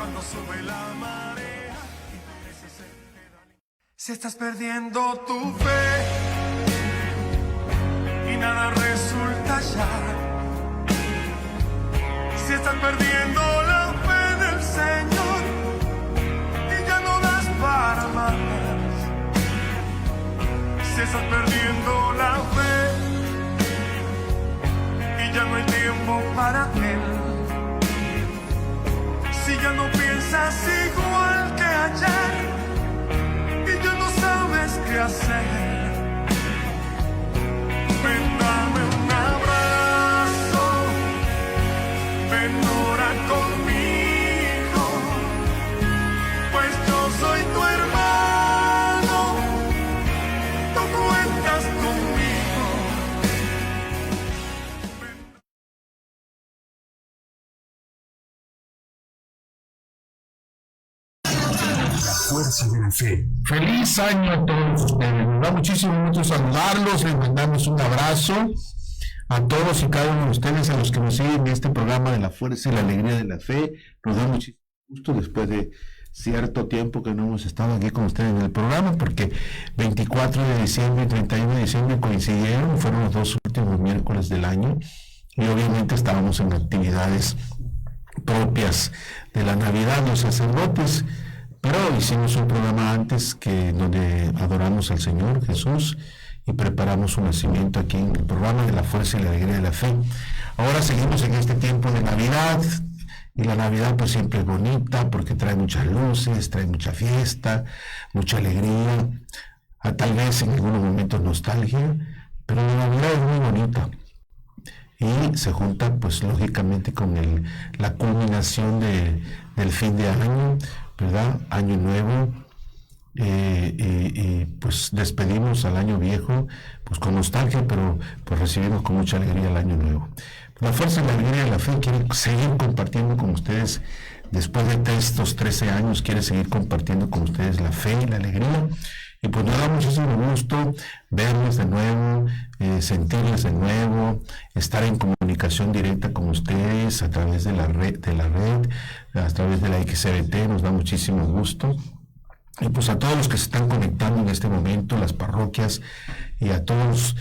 cuando sube la marea y parece ser que si estás perdiendo tu fe y nada resulta ya, si estás perdiendo la fe del Señor y ya no das para más, si estás perdiendo la fe y ya no hay tiempo para Él, si ya no piensas igual que ayer y ya no sabes qué hacer, ven, dame un abrazo, ven, ora conmigo, pues yo soy tu hermano, tú cuentas conmigo. Fuerza de la Fe. Feliz año a todos ustedes. Nos da muchísimo gusto saludarlos. Les mandamos un abrazo a todos y cada uno de ustedes, a los que nos siguen en este programa de la Fuerza y la Alegría de la Fe. Nos da muchísimo gusto después de cierto tiempo que no hemos estado aquí con ustedes en el programa, porque 24 de diciembre y 31 de diciembre coincidieron, fueron los dos últimos miércoles del año, y obviamente estábamos en actividades propias de la Navidad, los sacerdotes. Pero hicimos un programa antes donde adoramos al Señor Jesús y preparamos su nacimiento aquí en el programa de la Fuerza y la Alegría de la Fe. Ahora seguimos en este tiempo de Navidad, y la Navidad pues siempre es bonita porque trae muchas luces, trae mucha fiesta, mucha alegría, tal vez en algunos momentos nostalgia, pero la Navidad es muy bonita y se junta pues lógicamente con la culminación del fin de año, ¿verdad? Año nuevo, y pues despedimos al año viejo pues con nostalgia, pero pues recibimos con mucha alegría el año nuevo. La Fuerza y la Alegría de la Fe quiere seguir compartiendo con ustedes, después de estos 13 años, quiere seguir compartiendo con ustedes la fe y la alegría, y pues nos da muchísimo gusto verles de nuevo, sentirles de nuevo, estar en comunicación directa con ustedes a través de la red, a través de la XBT. Nos da muchísimo gusto. Y pues a todos los que se están conectando en este momento, las parroquias, y a todos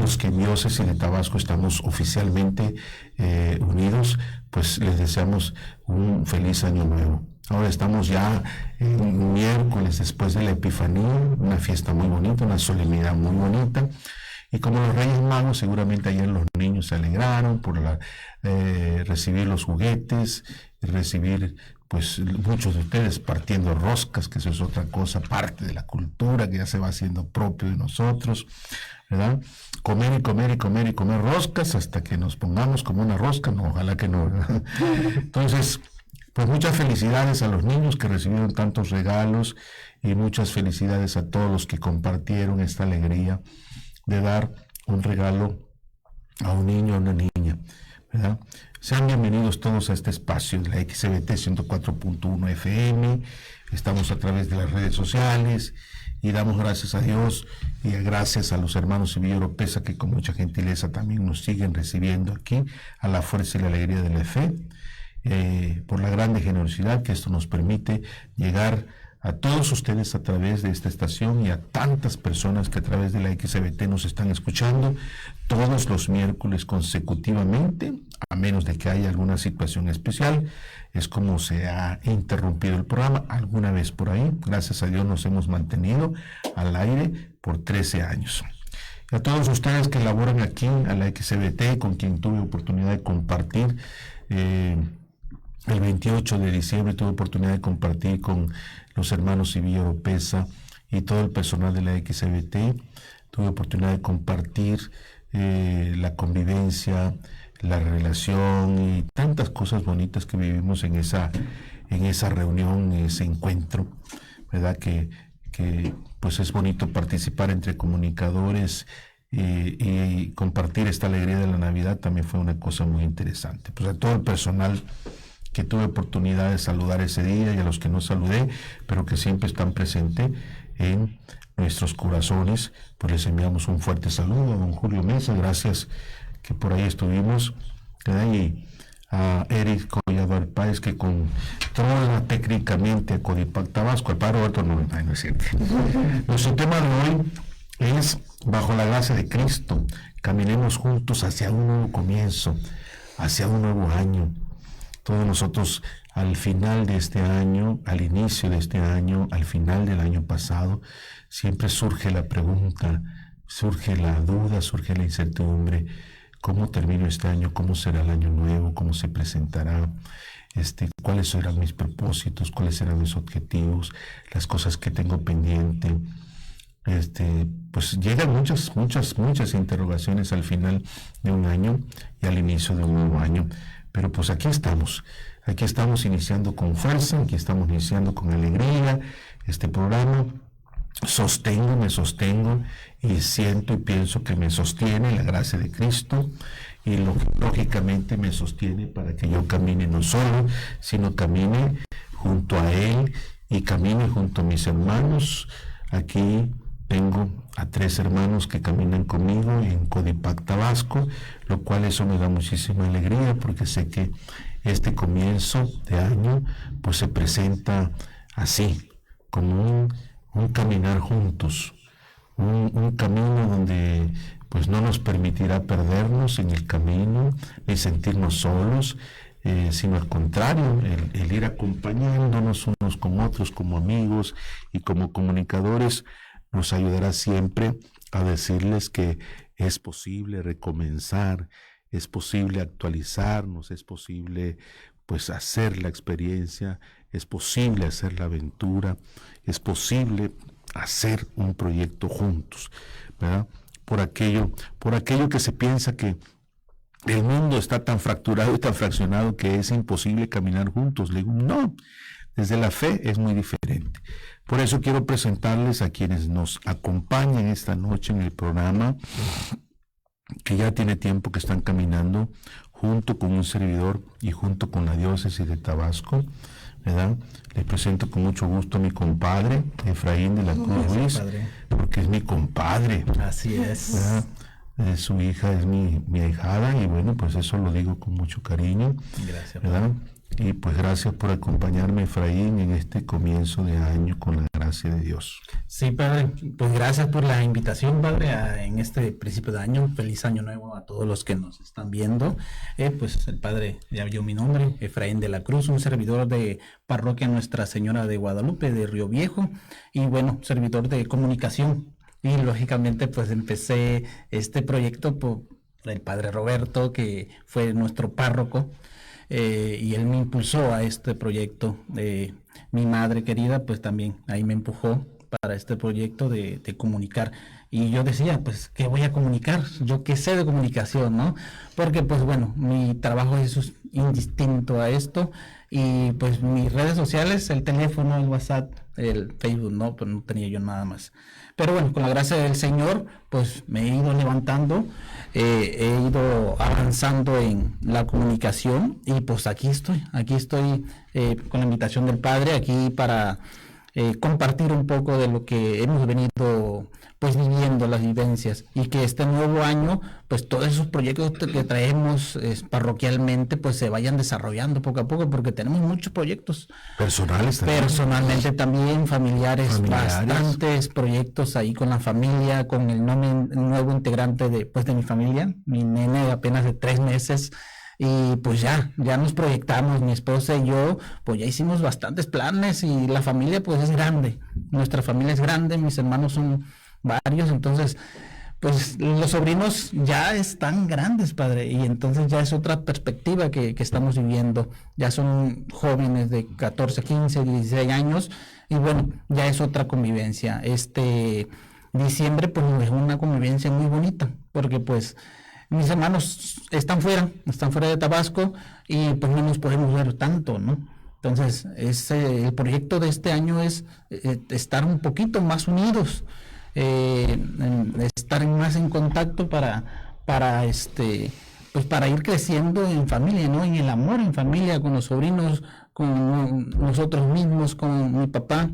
los que en Diócesis de Tabasco estamos oficialmente unidos, pues les deseamos un feliz año nuevo. Ahora estamos ya en miércoles después de la Epifanía, una fiesta muy bonita, una solemnidad muy bonita. Y como los Reyes Magos, seguramente ayer los niños se alegraron por recibir los juguetes, recibir, pues muchos de ustedes partiendo roscas, que eso es otra cosa, parte de la cultura que ya se va haciendo propio de nosotros, ¿verdad? Comer y comer y comer y comer roscas hasta que nos pongamos como una rosca, no, ojalá que no, ¿verdad? Entonces, pues muchas felicidades a los niños que recibieron tantos regalos, y muchas felicidades a todos los que compartieron esta alegría de dar un regalo a un niño o una niña, ¿verdad? Sean bienvenidos todos a este espacio de la XBT 104.1 FM. Estamos a través de las redes sociales y damos gracias a Dios y gracias a los hermanos Sevilla Oropesa, que con mucha gentileza también nos siguen recibiendo aquí a la Fuerza y la Alegría de la Fe, por la grande generosidad que esto nos permite llegar a todos ustedes a través de esta estación, y a tantas personas que a través de la XBT nos están escuchando todos los miércoles consecutivamente, a menos de que haya alguna situación especial. Es como se ha interrumpido el programa alguna vez por ahí. Gracias a Dios nos hemos mantenido al aire por 13 años. Y a todos ustedes que laboran aquí a la XBT, con quien tuve oportunidad de compartir el 28 de diciembre, tuve oportunidad de compartir con los hermanos Sevilla Oropesa y todo el personal de la XBT. Tuve oportunidad de compartir la convivencia, la relación y tantas cosas bonitas que vivimos en esa reunión, en ese encuentro, ¿verdad? Que pues es bonito participar entre comunicadores, y compartir esta alegría de la Navidad también fue una cosa muy interesante. Pues a todo el personal que tuve oportunidad de saludar ese día, y a los que no saludé, pero que siempre están presentes en nuestros corazones, pues les enviamos un fuerte saludo a don Julio Mesa, gracias que por ahí estuvimos, ¿verdad? Y a Eric Collado Alpáez, que controla técnicamente a Codipac Tabasco, al padre Roberto no es cierto. Nuestro tema de hoy es bajo la gracia de Cristo. Caminemos juntos hacia un nuevo comienzo, hacia un nuevo año. Todos nosotros al final de este año, al inicio de este año, al final del año pasado, siempre surge la pregunta, surge la duda, surge la incertidumbre. ¿Cómo termino este año? ¿Cómo será el año nuevo? ¿Cómo se presentará? ¿Cuáles serán mis propósitos? ¿Cuáles serán mis objetivos? Las cosas que tengo pendiente. Pues llegan muchas interrogaciones al final de un año y al inicio de un nuevo año. Pero pues aquí estamos iniciando con fuerza, aquí estamos iniciando con alegría este programa. Me sostengo y siento y pienso que me sostiene la gracia de Cristo y lógicamente me sostiene para que yo camine no solo, sino camine junto a Él y camine junto a mis hermanos. Aquí tengo a 3 hermanos que caminan conmigo en Codipac Tabasco, lo cual eso me da muchísima alegría porque sé que este comienzo de año pues se presenta así, como un caminar juntos, un camino donde pues no nos permitirá perdernos en el camino ni sentirnos solos, sino al contrario, el ir acompañándonos unos con otros como amigos y como comunicadores nos ayudará siempre a decirles que es posible recomenzar, es posible actualizarnos, es posible pues hacer la experiencia, es posible hacer la aventura, es posible hacer un proyecto juntos, ¿verdad? Por aquello que se piensa que el mundo está tan fracturado y tan fraccionado que es imposible caminar juntos. Le digo, no, desde la fe es muy diferente. Por eso quiero presentarles a quienes nos acompañan esta noche en el programa, que ya tiene tiempo que están caminando junto con un servidor y junto con la diócesis de Tabasco, ¿verdad? Les presento con mucho gusto a mi compadre, Efraín de la Cruz Ruiz, porque es mi compadre. Así es. ¿Verdad? Su hija es mi ahijada y bueno, pues eso lo digo con mucho cariño. Gracias, ¿verdad? Y pues gracias por acompañarme, Efraín, en este comienzo de año con la gracia de Dios. Sí, padre, pues gracias por la invitación, padre, en este principio de año. Feliz año nuevo a todos los que nos están viendo. Pues el padre ya vio mi nombre, Efraín de la Cruz, un servidor de parroquia Nuestra Señora de Guadalupe de Río Viejo y bueno, servidor de comunicación. Y lógicamente pues empecé este proyecto por el padre Roberto, que fue nuestro párroco. Y él me impulsó a este proyecto. Mi madre querida pues también ahí me empujó para este proyecto de comunicar. Y yo decía, pues, ¿qué voy a comunicar? Yo qué sé de comunicación, ¿no? Porque pues bueno, mi trabajo es indistinto a esto. Y pues mis redes sociales, el teléfono, el WhatsApp, el Facebook, no, pues no tenía yo nada más. Pero bueno, con la gracia del Señor, pues me he ido levantando, he ido avanzando en la comunicación y pues aquí estoy con la invitación del Padre, aquí para compartir un poco de lo que hemos venido pues viviendo, las vivencias, y que este nuevo año pues todos esos proyectos que traemos parroquialmente pues se vayan desarrollando poco a poco, porque tenemos muchos proyectos Personales también. Personalmente también, familiares, bastantes proyectos ahí con la familia, con el nuevo integrante de mi familia, mi nene de apenas de 3 meses. Y pues ya nos proyectamos, mi esposa y yo, pues ya hicimos bastantes planes y la familia pues es grande, nuestra familia es grande, mis hermanos son varios, entonces pues los sobrinos ya están grandes, padre, y entonces ya es otra perspectiva que estamos viviendo, ya son jóvenes de 14, 15, 16 años y bueno, ya es otra convivencia. Este diciembre pues es una convivencia muy bonita, porque pues mis hermanos están fuera de Tabasco y pues no nos podemos ver tanto, ¿no? Entonces, el proyecto de este año es estar un poquito más unidos, estar más en contacto para ir creciendo en familia, ¿no? En el amor en familia, con los sobrinos, con nosotros mismos, con mi papá.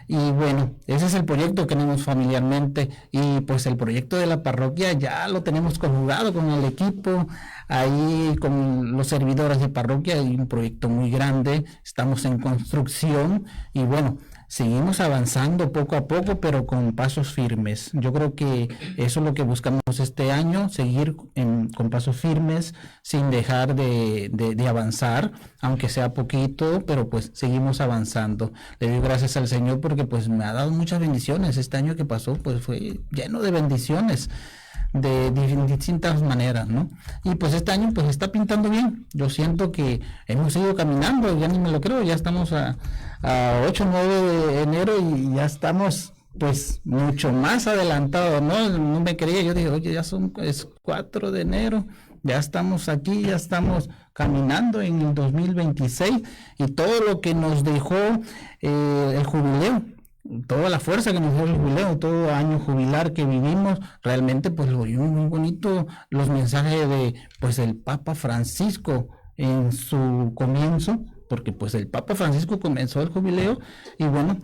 Y bueno, ese es el proyecto que tenemos familiarmente, y pues el proyecto de la parroquia ya lo tenemos conjugado con el equipo, ahí con los servidores de parroquia. Hay un proyecto muy grande, estamos en construcción y bueno, seguimos avanzando poco a poco, pero con pasos firmes. Yo creo que eso es lo que buscamos este año, seguir con pasos firmes, sin dejar de avanzar, aunque sea poquito, pero pues seguimos avanzando. Le doy gracias al Señor porque pues me ha dado muchas bendiciones. Este año que pasó pues fue lleno de bendiciones de distintas maneras, ¿no? Y pues este año pues está pintando bien. Yo siento que hemos ido caminando, ya ni me lo creo, ya estamos a 8 o 9 de enero y ya estamos pues mucho más adelantados, ¿no? No me creía, yo dije, oye, es 4 de enero, ya estamos aquí, ya estamos caminando en el 2026 y todo lo que nos dejó el jubileo, toda la fuerza que nos dio el jubileo, todo año jubilar que vivimos, realmente pues lo vimos muy bonito, los mensajes de pues el Papa Francisco en su comienzo, porque pues el Papa Francisco comenzó el jubileo y bueno,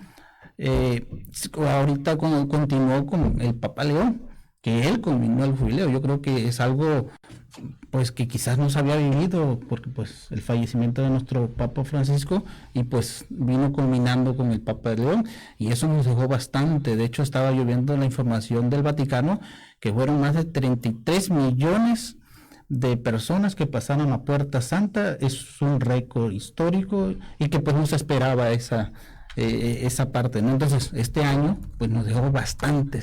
ahorita continuó con el Papa León, que él culminó el jubileo. Yo creo que es algo pues que quizás no se había vivido, porque pues el fallecimiento de nuestro Papa Francisco y pues vino culminando con el Papa León, y eso nos dejó bastante. De hecho, estaba yo viendo la información del Vaticano que fueron más de 33 millones de personas que pasaron a Puerta Santa. Es un récord histórico y que pues no se esperaba esa parte, ¿no? Entonces este año pues nos dejó bastante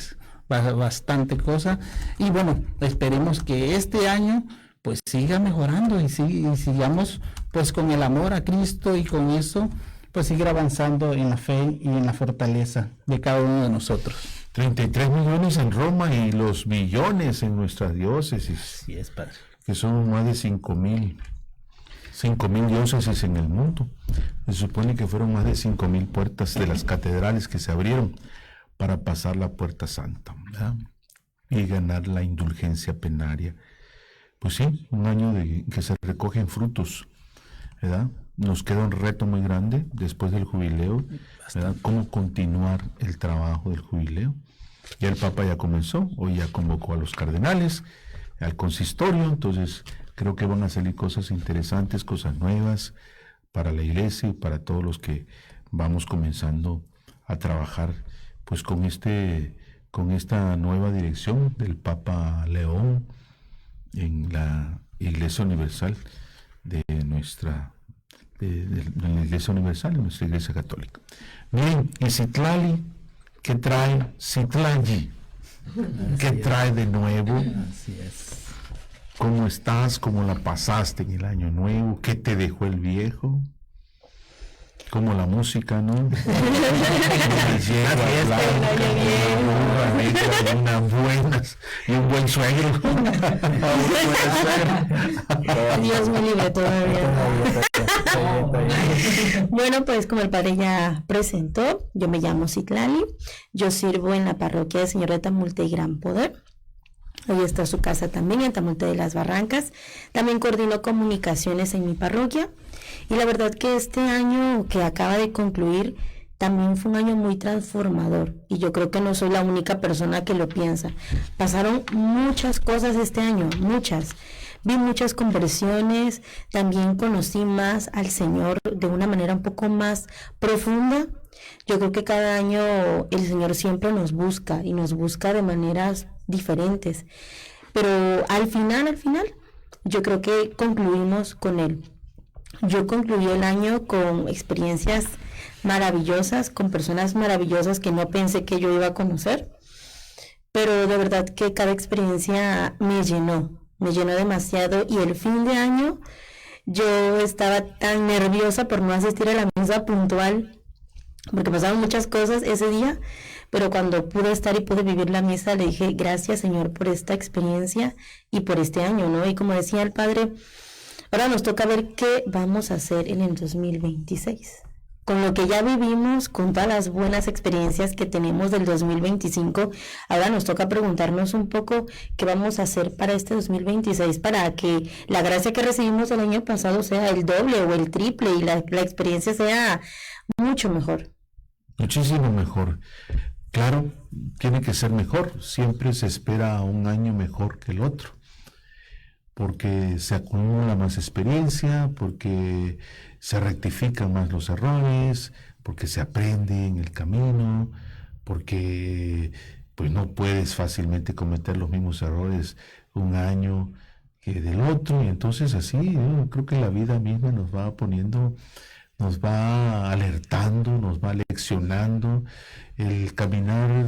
cosa, y bueno, esperemos que este año pues siga mejorando y sigamos pues con el amor a Cristo, y con eso pues seguir avanzando en la fe y en la fortaleza de cada uno de nosotros. 33 millones en Roma y los billones en nuestras diócesis. Sí, es padre. Que son más de 5,000 diócesis en el mundo. Se supone que fueron más de 5,000 puertas de las catedrales que se abrieron para pasar la Puerta Santa, ¿verdad? Y ganar la indulgencia penaria. Pues sí, un año que se recogen frutos, ¿verdad? Nos queda un reto muy grande después del jubileo, ¿verdad? ¿Cómo continuar el trabajo del jubileo? Ya el Papa ya comenzó, hoy ya convocó a los cardenales, al consistorio, entonces creo que van a salir cosas interesantes, cosas nuevas para la iglesia y para todos los que vamos comenzando a trabajar pues con esta nueva dirección del Papa León en la Iglesia Universal de nuestra Iglesia Católica. Bien, y Citlali, ¿qué trae Citlali? ¿Qué trae de nuevo? Así es. ¿Cómo estás? ¿Cómo la pasaste en el año nuevo? ¿Qué te dejó el viejo? Como la música, ¿no? Unas buenas y un buen suegro. Dios me libre todavía. Bueno, pues como el padre ya presentó, yo me llamo Citlali, yo sirvo en la parroquia del Señor de Tamulte y Gran Poder. Ahí está su casa también, en Tamulte de las Barrancas. También coordino comunicaciones en mi parroquia. Y la verdad que este año que acaba de concluir también fue un año muy transformador. Y yo creo que no soy la única persona que lo piensa. Pasaron muchas cosas este año, muchas. Vi muchas conversiones, también conocí más al Señor de una manera un poco más profunda. Yo creo que cada año el Señor siempre nos busca y nos busca de maneras diferentes. Pero al final, yo creo que concluimos con Él. Yo concluí el año con experiencias maravillosas, con personas maravillosas que no pensé que yo iba a conocer. Pero de verdad que cada experiencia me llenó demasiado, y el fin de año yo estaba tan nerviosa por no asistir a la misa puntual, porque pasaron muchas cosas ese día, pero cuando pude estar y pude vivir la misa, le dije, gracias Señor por esta experiencia y por este año, ¿no? Y como decía el padre, ahora nos toca ver qué vamos a hacer en el 2026. con lo que ya vivimos, con todas las buenas experiencias que tenemos del 2025, ahora nos toca preguntarnos un poco qué vamos a hacer para este 2026, para que la gracia que recibimos el año pasado sea el doble o el triple y la experiencia sea mucho mejor. Muchísimo mejor. Claro, tiene que ser mejor. Siempre se espera un año mejor que el otro, porque se acumula más experiencia, porque se rectifican más los errores, porque se aprende en el camino, porque pues no puedes fácilmente cometer los mismos errores un año que del otro, y entonces así yo creo que la vida misma nos va poniendo, nos va alertando, nos va leccionando. El caminar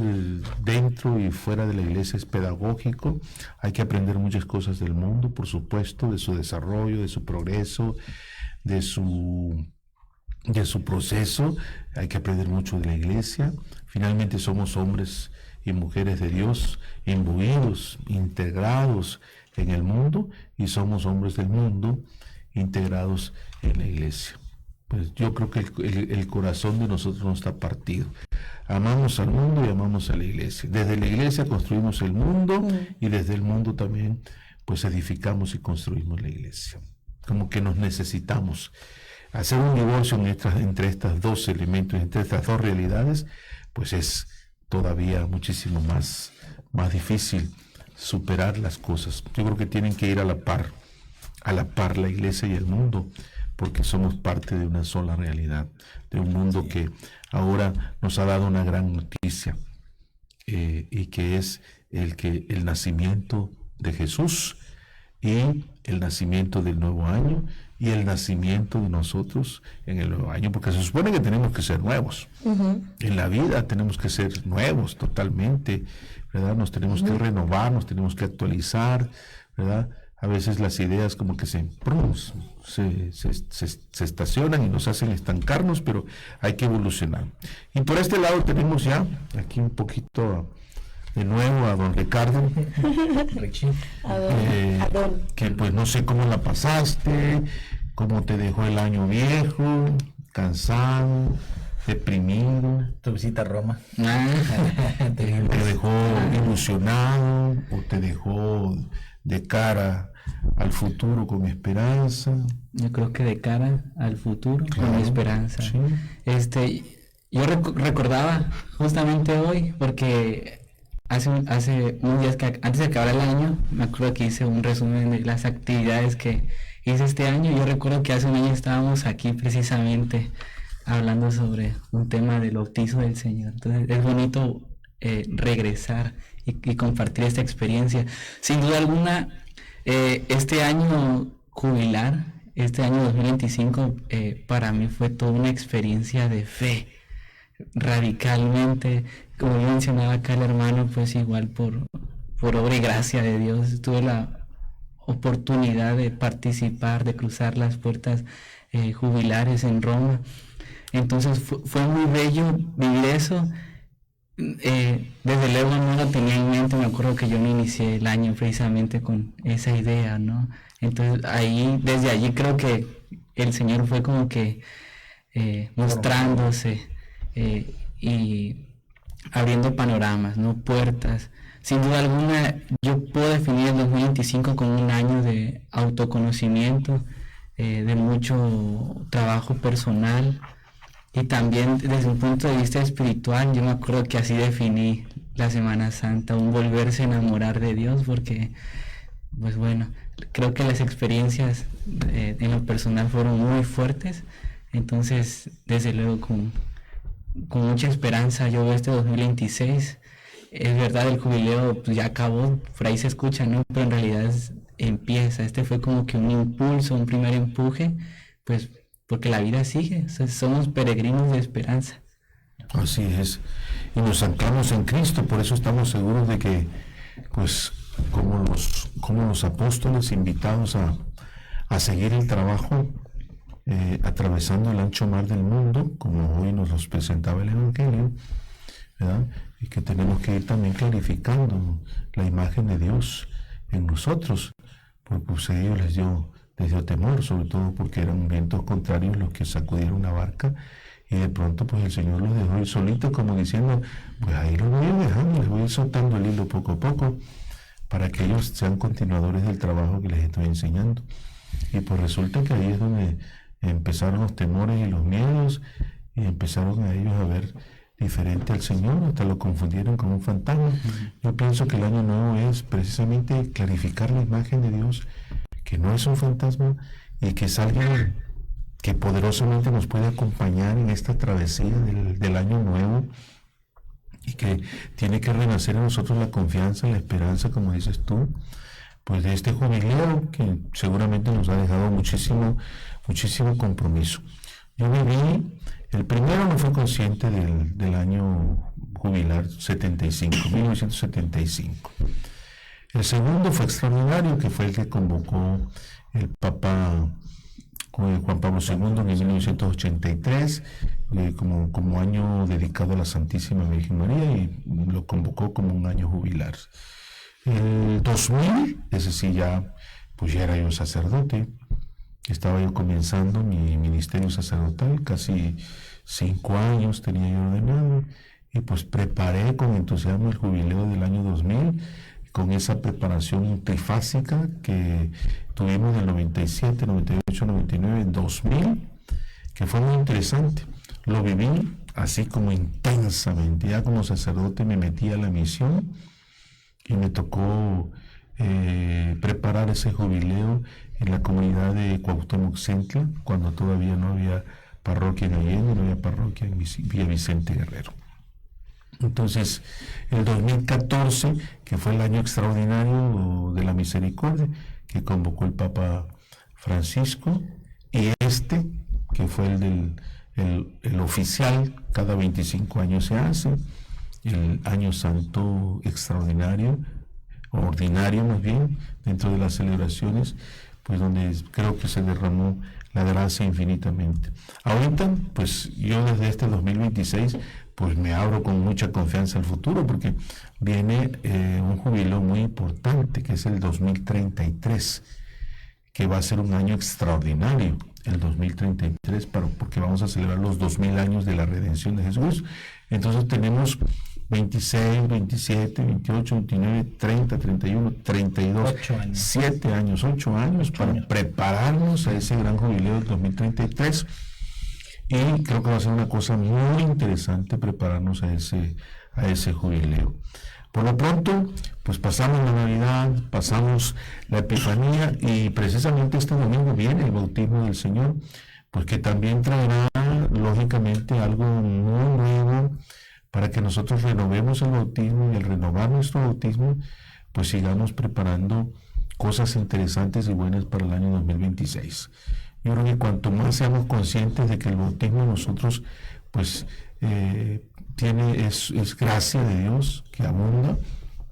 dentro y fuera de la iglesia es pedagógico. Hay que aprender muchas cosas del mundo, por supuesto, de su desarrollo, de su progreso, de su proceso. Hay que aprender mucho de la iglesia. Finalmente somos hombres y mujeres de Dios, imbuidos, integrados en el mundo, y somos hombres del mundo, integrados en la iglesia. Pues yo creo que el corazón de nosotros no está partido. Amamos al mundo y amamos a la iglesia. Desde la iglesia construimos el mundo y desde el mundo también pues edificamos y construimos la iglesia. Como que nos necesitamos. Hacer un divorcio entre estos dos elementos, entre estas dos realidades, pues es todavía muchísimo más difícil superar las cosas. Yo creo que tienen que ir a la par la iglesia y el mundo, porque somos parte de una sola realidad, de un mundo que ahora nos ha dado una gran noticia, y que es el nacimiento de Jesús y el nacimiento del nuevo año y el nacimiento de nosotros en el nuevo año, porque se supone que tenemos que ser nuevos. En la vida tenemos que ser nuevos totalmente, ¿verdad? Nos tenemos que renovar, nos tenemos que actualizar, ¿verdad? A veces las ideas como que se estacionan y nos hacen estancarnos, pero hay que evolucionar. Y por este lado tenemos ya aquí un poquito de nuevo a don Ricardo, que pues no sé cómo la pasaste, cómo te dejó el año viejo, cansado, deprimido. Tu visita a Roma. ¿Te dejó ilusionado o te dejó de cara al futuro con esperanza? Yo creo que de cara al futuro, Claro, con esperanza. sí. Yo recordaba justamente hoy, porque hace unos días que antes de acabar el año, me acuerdo que hice un resumen de las actividades que hice este año. Yo recuerdo que hace un año estábamos aquí precisamente hablando sobre un tema del bautizo del Señor. Entonces es bonito regresar y compartir esta experiencia. Sin duda alguna, este año jubilar, este año 2025, para mí fue toda una experiencia de fe, radicalmente. Como yo mencionaba acá el hermano, pues igual por obra y gracia de Dios, tuve la oportunidad de participar, de cruzar las puertas jubilares en Roma. Entonces fue muy bello vivir eso. Desde luego no lo tenía en mente. Me acuerdo que yo me inicié el año precisamente con esa idea, ¿no? Entonces desde allí creo que el Señor fue como que mostrándose y abriendo panoramas, ¿no? Puertas. Sin duda alguna, yo puedo definir el 2025 como un año de autoconocimiento, de mucho trabajo personal, y también desde un punto de vista espiritual. Yo me acuerdo que así definí la Semana Santa, un volverse a enamorar de Dios, porque, pues bueno, creo que las experiencias en lo personal fueron muy fuertes. Entonces, desde luego, con mucha esperanza yo veo este 2026. Es verdad, el jubileo pues ya acabó, por ahí se escucha, ¿no? Pero en realidad empieza. Este fue como que un impulso, un primer empuje, pues porque la vida sigue. O sea, somos peregrinos de esperanza. Así es, y nos anclamos en Cristo. Por eso estamos seguros de que, pues, como los apóstoles invitados a seguir el trabajo, atravesando el ancho mar del mundo, como hoy nos los presentaba el Evangelio, ¿verdad? Y que tenemos que ir también clarificando la imagen de Dios en nosotros, porque pues, a ellos les dio temor, sobre todo porque eran vientos contrarios los que sacudieron la barca y de pronto pues el Señor los dejó ir solitos, como diciendo, pues ahí los voy a ir dejando, les voy a ir soltando el hilo poco a poco, para que ellos sean continuadores del trabajo que les estoy enseñando. Y pues resulta que ahí es donde empezaron los temores y los miedos, y empezaron a ellos a ver diferente al Señor, hasta lo confundieron con un fantasma. Yo pienso que el año nuevo es precisamente clarificar la imagen de Dios, que no es un fantasma y que es alguien que poderosamente nos puede acompañar en esta travesía del año nuevo, y que tiene que renacer en nosotros la confianza, la esperanza, como dices tú, pues de este jubileo que seguramente nos ha dejado muchísimo compromiso. Yo viví, el primero no fue consciente del año jubilar 1975. El segundo fue extraordinario, que fue el que convocó el Papa Juan Pablo II en 1983, como año dedicado a la Santísima Virgen María, y lo convocó como un año jubilar. El 2000, ese sí ya era yo sacerdote, estaba yo comenzando mi ministerio sacerdotal, casi 5 años tenía yo ordenado, y pues preparé con entusiasmo el jubileo del año 2000, con esa preparación trifásica que tuvimos del 97, 98, 99, 2000, que fue muy interesante. Lo viví así como intensamente. Ya como sacerdote me metí a la misión y me tocó preparar ese jubileo en la comunidad de Cuauhtémoc Centla, cuando todavía no había parroquia en Allende, no había parroquia en Villa Vicente Guerrero. Entonces, el 2014, que fue el año extraordinario de la misericordia, que convocó el Papa Francisco, y que fue el oficial, cada 25 años se hace, el año santo extraordinario, o ordinario más bien, dentro de las celebraciones, pues donde creo que se derramó la gracia infinitamente. Ahorita, pues yo desde este 2026, pues me abro con mucha confianza al futuro, porque viene un jubileo muy importante, que es el 2033, que va a ser un año extraordinario, el 2033, porque vamos a celebrar los 2000 años de la redención de Jesús. Entonces tenemos 26, 27, 28, 29, 30, 31, 32, 7 años, 8 años para prepararnos a ese gran jubileo del 2033. Y creo que va a ser una cosa muy interesante prepararnos a ese jubileo. Por lo pronto, pues pasamos la Navidad, pasamos la Epifanía, y precisamente este domingo viene el bautismo del Señor, pues que también traerá lógicamente algo muy nuevo para que nosotros renovemos el bautismo, y al renovar nuestro bautismo, pues sigamos preparando cosas interesantes y buenas para el año 2026. Yo creo que cuanto más seamos conscientes de que el bautismo de nosotros, pues, es gracia de Dios que abunda,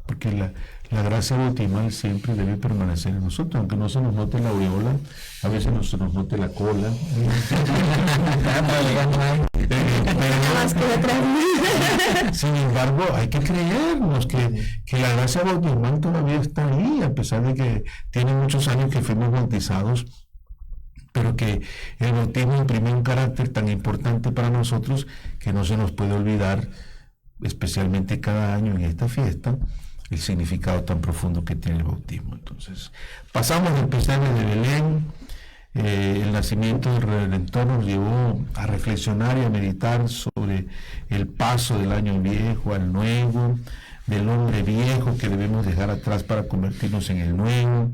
porque la gracia bautismal siempre debe permanecer en nosotros, aunque no se nos note la aureola, a veces no se nos note la cola. Sin embargo, hay que creernos que la gracia bautismal todavía está ahí, a pesar de que tiene muchos años que fuimos bautizados, pero que el bautismo imprime un carácter tan importante para nosotros que no se nos puede olvidar, especialmente cada año en esta fiesta, el significado tan profundo que tiene el bautismo. Entonces, pasamos del pesebre de Belén. El nacimiento del Redentor nos llevó a reflexionar y a meditar sobre el paso del año viejo al nuevo, del hombre viejo que debemos dejar atrás para convertirnos en el nuevo,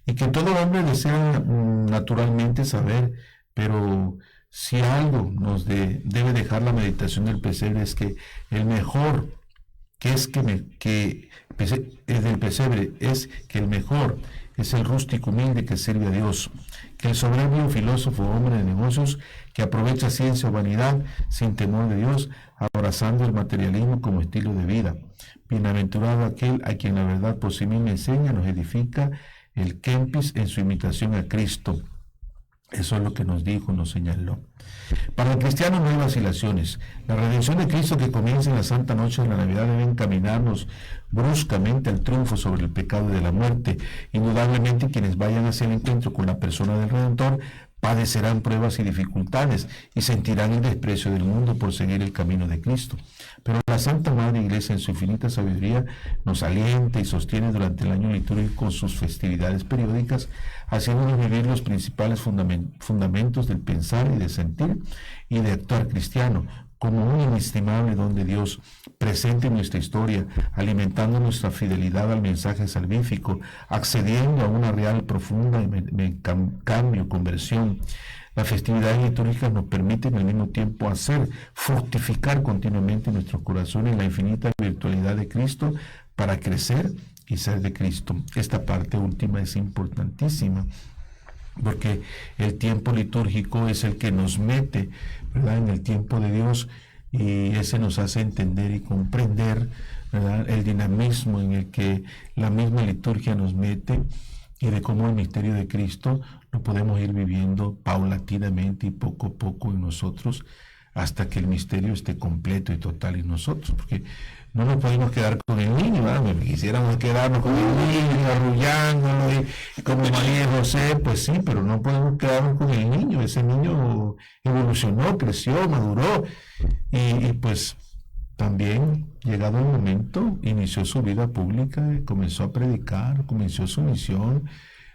y que todo hombre desea naturalmente saber, pero si algo nos debe dejar la meditación del pesebre es que el mejor, del pesebre, es que el mejor es el rústico humilde que sirve a Dios, que el soberbio filósofo hombre de negocios que aprovecha ciencia o vanidad sin temor de Dios, abrazando el materialismo como estilo de vida. Bienaventurado aquel a quien la verdad por sí misma enseña, nos edifica el Kempis en su imitación a Cristo. Eso es lo que nos dijo, nos señaló. Para el cristiano no hay vacilaciones. La redención de Cristo que comienza en la Santa Noche de la Navidad debe encaminarnos bruscamente al triunfo sobre el pecado y de la muerte. Indudablemente quienes vayan hacia el encuentro con la persona del Redentor padecerán pruebas y dificultades y sentirán el desprecio del mundo por seguir el camino de Cristo. Pero la Santa Madre Iglesia, en su infinita sabiduría, nos alienta y sostiene durante el año litúrgico con sus festividades periódicas, haciéndonos vivir los principales fundamentos del pensar y de sentir y de actuar cristiano, como un inestimable don de Dios presente en nuestra historia, alimentando nuestra fidelidad al mensaje salvífico, accediendo a una real, profunda cambio, conversión. Las festividades litúrgicas nos permiten al mismo tiempo fructificar continuamente nuestros corazones en la infinita virtualidad de Cristo para crecer y ser de Cristo. Esta parte última es importantísima, porque el tiempo litúrgico es el que nos mete, ¿verdad?, en el tiempo de Dios, y ese nos hace entender y comprender, ¿verdad?, el dinamismo en el que la misma liturgia nos mete, y de cómo el misterio de Cristo lo podemos ir viviendo paulatinamente y poco a poco en nosotros, hasta que el misterio esté completo y total en nosotros, porque no nos podemos quedar con el niño, ¿verdad? Quisiéramos quedarnos con el niño, arrullándolo, y como María y José, pues sí, pero no podemos quedarnos con el niño. Ese niño evolucionó, creció, maduró, y pues también, llegado el momento, inició su vida pública, comenzó a predicar, comenzó su misión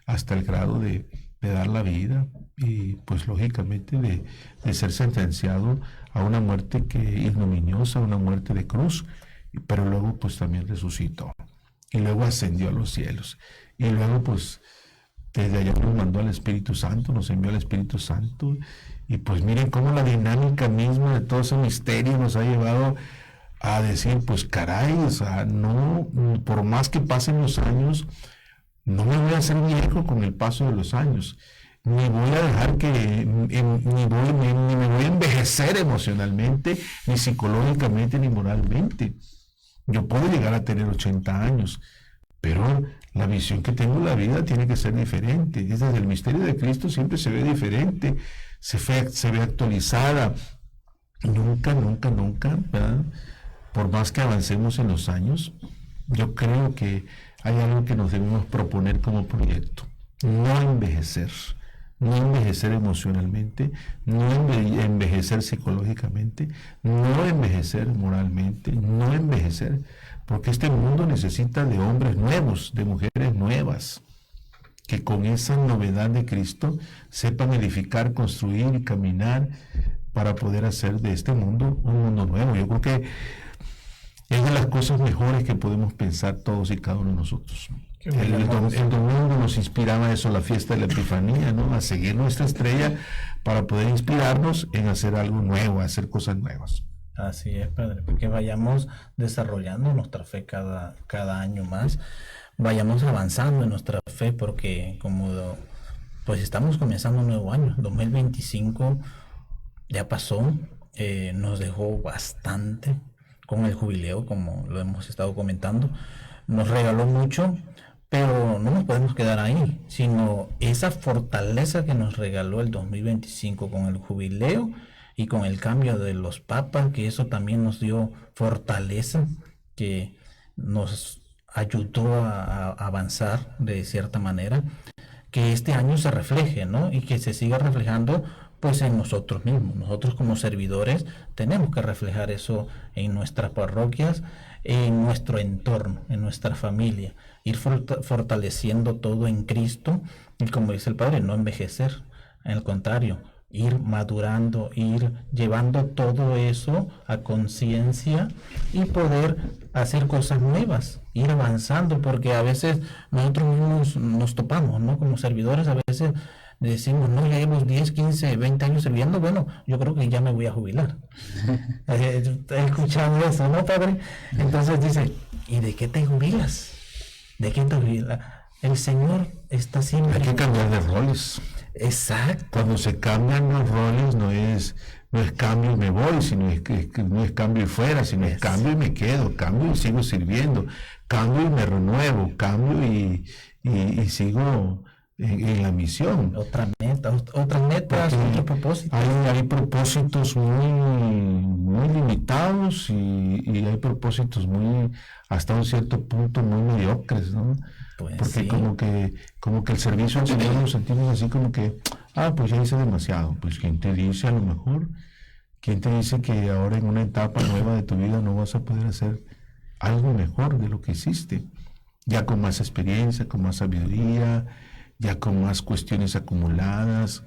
hasta el grado de dar la vida, y pues lógicamente de ser sentenciado a una muerte ignominiosa, una muerte de cruz, pero luego pues también resucitó, y luego ascendió a los cielos, y luego pues desde allá nos mandó al Espíritu Santo, nos envió al Espíritu Santo, y pues miren cómo la dinámica misma de todo ese misterio nos ha llevado a decir, pues caray, o sea, no, por más que pasen los años, no me voy a hacer viejo con el paso de los años, ni voy a dejar ni me voy a envejecer emocionalmente, ni psicológicamente, ni moralmente. Yo puedo llegar a tener 80 años, pero la visión que tengo de la vida tiene que ser diferente. Desde el misterio de Cristo siempre se ve diferente, se ve actualizada. Nunca, ¿verdad?, por más que avancemos en los años, yo creo que hay algo que nos debemos proponer como proyecto: no envejecer emocionalmente, no envejecer psicológicamente, no envejecer moralmente, no envejecer, porque este mundo necesita de hombres nuevos, de mujeres nuevas, que con esa novedad de Cristo sepan edificar, construir y caminar para poder hacer de este mundo un mundo nuevo. Yo creo que es de las cosas mejores que podemos pensar todos y cada uno de nosotros. El domingo nos inspiraba eso, la fiesta de la Epifanía, ¿no?, a seguir nuestra estrella para poder inspirarnos en hacer algo nuevo, hacer cosas nuevas. Así es, Padre, porque vayamos desarrollando nuestra fe cada año más, vayamos avanzando en nuestra fe, porque pues estamos comenzando un nuevo año, 2025 ya pasó, nos dejó bastante con el jubileo, como lo hemos estado comentando, nos regaló mucho, pero no nos podemos quedar ahí, sino esa fortaleza que nos regaló el 2025 con el jubileo y con el cambio de los papas, que eso también nos dio fortaleza, que nos ayudó a avanzar de cierta manera, que este año se refleje, ¿no?, y que se siga reflejando pues en nosotros mismos. Nosotros como servidores tenemos que reflejar eso en nuestras parroquias, en nuestro entorno, en nuestra familia, ir fortaleciendo todo en Cristo, y como dice el Padre, no envejecer, en el contrario, ir madurando, ir llevando todo eso a conciencia y poder hacer cosas nuevas, ir avanzando, porque a veces nosotros mismos nos topamos, ¿no?, como servidores, a veces decimos, no, ya llevamos 10, 15, 20 años sirviendo, bueno, yo creo que ya me voy a jubilar. He escuchado eso, ¿no, Padre? Entonces dice, ¿y de qué te jubilas? ¿De qué te jubilas? El Señor está siempre... Hay que cambiar de roles. Exacto. Cuando se cambian los roles no es cambio y me voy, sino no es cambio y fuera, sino es cambio y me quedo, cambio y sigo sirviendo, cambio y me renuevo, cambio y sigo en la misión. Otras metas, otros propósitos. Hay propósitos muy limitados y hay propósitos hasta un cierto punto muy mediocres, ¿no? Pues porque sí. como que el servicio al Señor lo sentimos así como que, Pues ya hice demasiado. Pues ¿quién te dice a lo mejor? ¿Quién te dice que ahora en una etapa nueva de tu vida no vas a poder hacer algo mejor de lo que hiciste? Ya con más experiencia, con más sabiduría, ya con más cuestiones acumuladas,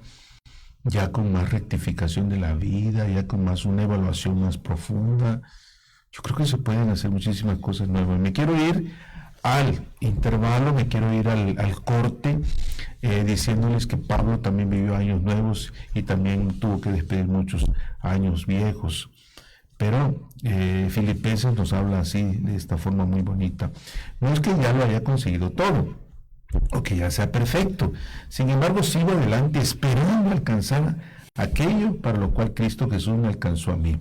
ya con más rectificación de la vida, ya con más una evaluación más profunda. Yo creo que se pueden hacer muchísimas cosas nuevas. Me quiero ir al intervalo, me quiero ir al corte, diciéndoles que Pablo también vivió años nuevos y también tuvo que despedir muchos años viejos. Pero Filipenses nos habla así, de esta forma muy bonita. No es que ya lo haya conseguido todo, o que ya sea perfecto. Sin embargo, sigo adelante esperando alcanzar aquello para lo cual Cristo Jesús me alcanzó a mí.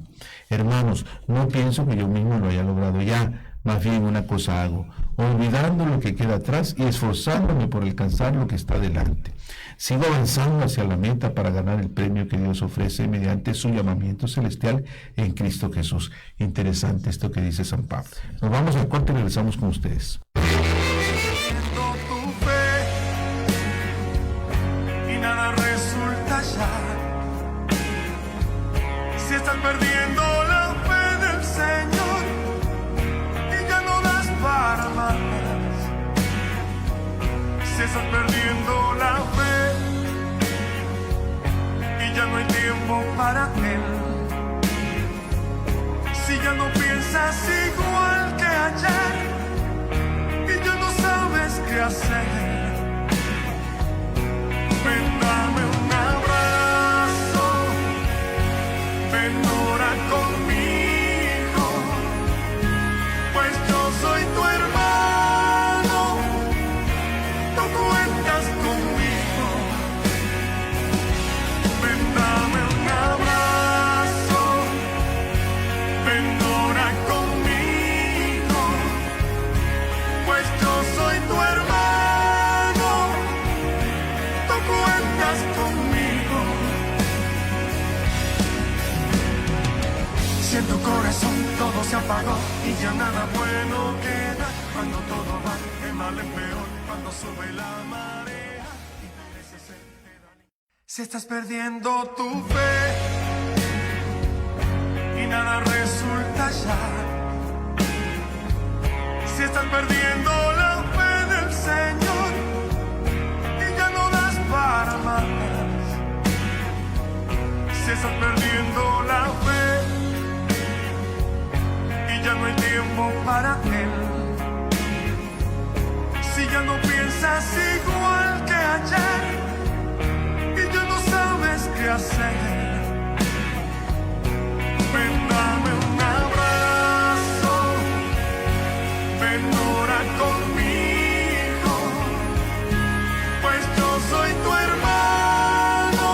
Hermanos, no pienso que yo mismo lo haya logrado ya. Más bien una cosa hago, olvidando lo que queda atrás y esforzándome por alcanzar lo que está delante. Sigo avanzando hacia la meta para ganar el premio que Dios ofrece mediante su llamamiento celestial en Cristo Jesús. Interesante esto que dice San Pablo. Nos vamos al corte y regresamos con ustedes. Siendo tu fe y nada resulta ya. Si estás perdiendo la fe del Señor y ya no das para más. Si estás perdiendo la fe y ya no hay tiempo para Él. Si ya no piensas igual que ayer y ya no sabes qué hacer, ven, dame un abrazo, ven, ora conmigo, pues yo soy tu hermano, tú cuentas conmigo. Ven, dame un abrazo, ven, ora conmigo, pues yo soy tu hermano, tú cuentas conmigo. Si en tu corazón todo se apagó y ya nada bueno queda, cuando todo va de mal en peor, cuando sube la marea y parece ser que da. Si estás perdiendo tu fe y nada resulta ya, si estás perdiendo la fe del Señor y ya no das para más, si estás perdiendo la fe y ya no hay tiempo para Él, si ya no piensas igual que ayer y ya no sabes qué hacer, ven, dame un abrazo, ven, ora conmigo, pues yo soy tu hermano,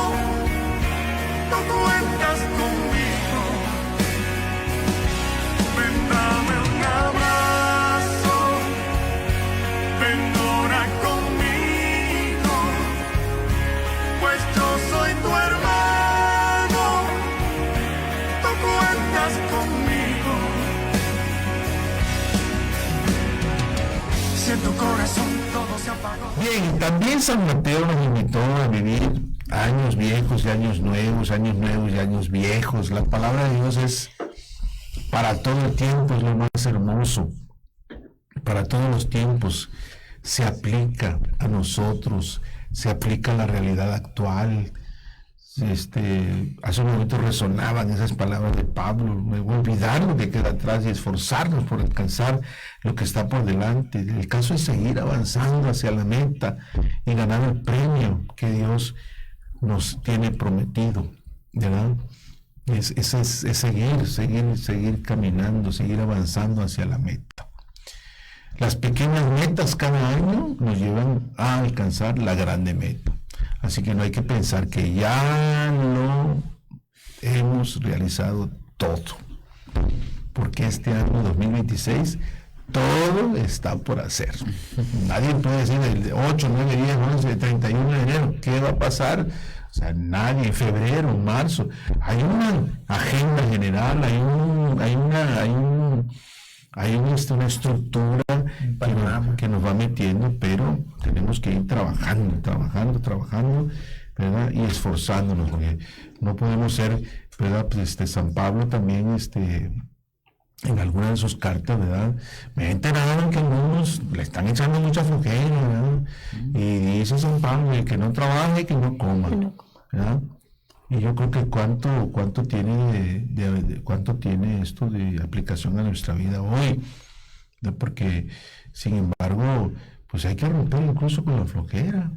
tú cuentas conmigo. Ven, dame un abrazo, ven, ora conmigo, pues yo soy tu hermano, tú cuentas conmigo. Si en tu corazón todo se apagó. Bien, también San Mateo nos invitó a vivir años viejos y años nuevos y años viejos. La palabra de Dios es para todo el tiempo, es lo más hermoso. Para todos los tiempos se aplica a nosotros, se aplica a la realidad actual. Hace un momento resonaban esas palabras de Pablo, olvidar lo que queda atrás y esforzarnos por alcanzar lo que está por delante. El caso es seguir avanzando hacia la meta y ganar el premio que Dios nos tiene prometido, ¿verdad? Es seguir caminando, seguir avanzando hacia la meta. Las pequeñas metas cada año nos llevan a alcanzar la grande meta. Así que no hay que pensar que ya no hemos realizado todo, porque este año 2026 todo está por hacer. Nadie puede decir el 8, 9, 10, 11, 31 de enero, ¿qué va a pasar? O sea, nadie, en febrero, marzo, hay una agenda general, hay una estructura que nos va metiendo, pero tenemos que ir trabajando ¿verdad? Y esforzándonos, porque no podemos ser, ¿verdad? Pues San Pablo también, en alguna de sus cartas, ¿verdad? Me he enterado que algunos le están echando mucha flojera, ¿verdad? Y dice San Pablo, el que no trabaje, que no coma, ¿verdad? Y yo creo que cuánto tiene esto de aplicación a nuestra vida hoy, ¿no? Porque, sin embargo, pues hay que romper incluso con la flojera,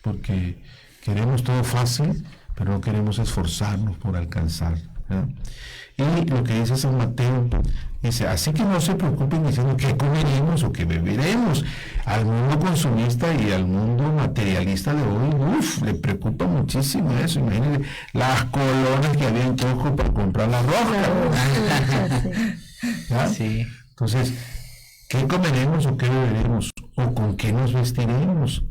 porque queremos todo fácil, pero no queremos esforzarnos por alcanzar, ¿verdad? Y lo que dice San Mateo, dice, así que no se preocupen diciendo qué comeremos o qué beberemos. Al mundo consumista y al mundo materialista de hoy, le preocupa muchísimo eso. Imagínense las colonas que había en Cojo para comprar la roja. ¿Ya? Sí. Entonces, ¿qué comeremos o qué beberemos? ¿O con qué nos vestiremos?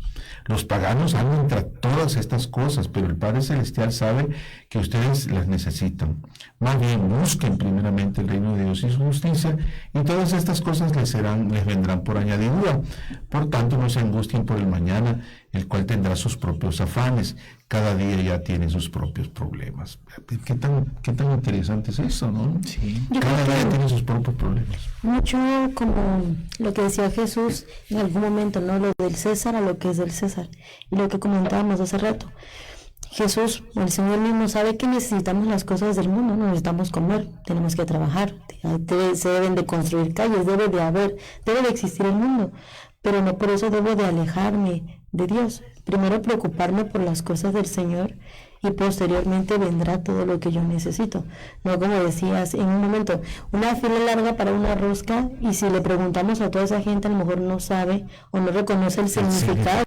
Los paganos andan tras todas estas cosas, pero el Padre Celestial sabe que ustedes las necesitan. Más bien, busquen primeramente el reino de Dios y su justicia, y todas estas cosas les vendrán por añadidura. Por tanto, no se angustien por el mañana, el cual tendrá sus propios afanes. Cada día ya tiene sus propios problemas. ¿Qué tan interesante es eso, no? Sí. Cada día tiene sus propios problemas. Mucho como lo que decía Jesús en algún momento, ¿no? Lo del César a lo que es del César. Y lo que comentábamos hace rato. Jesús, el Señor mismo, sabe que necesitamos las cosas del mundo, no necesitamos comer, tenemos que trabajar, se deben de construir calles, debe de existir el mundo, pero no por eso debo de alejarme de Dios. Primero preocuparme por las cosas del Señor y posteriormente vendrá todo lo que yo necesito. No como decías en un momento, una fila larga para una rosca, y si le preguntamos a toda esa gente, a lo mejor no sabe o no reconoce el significado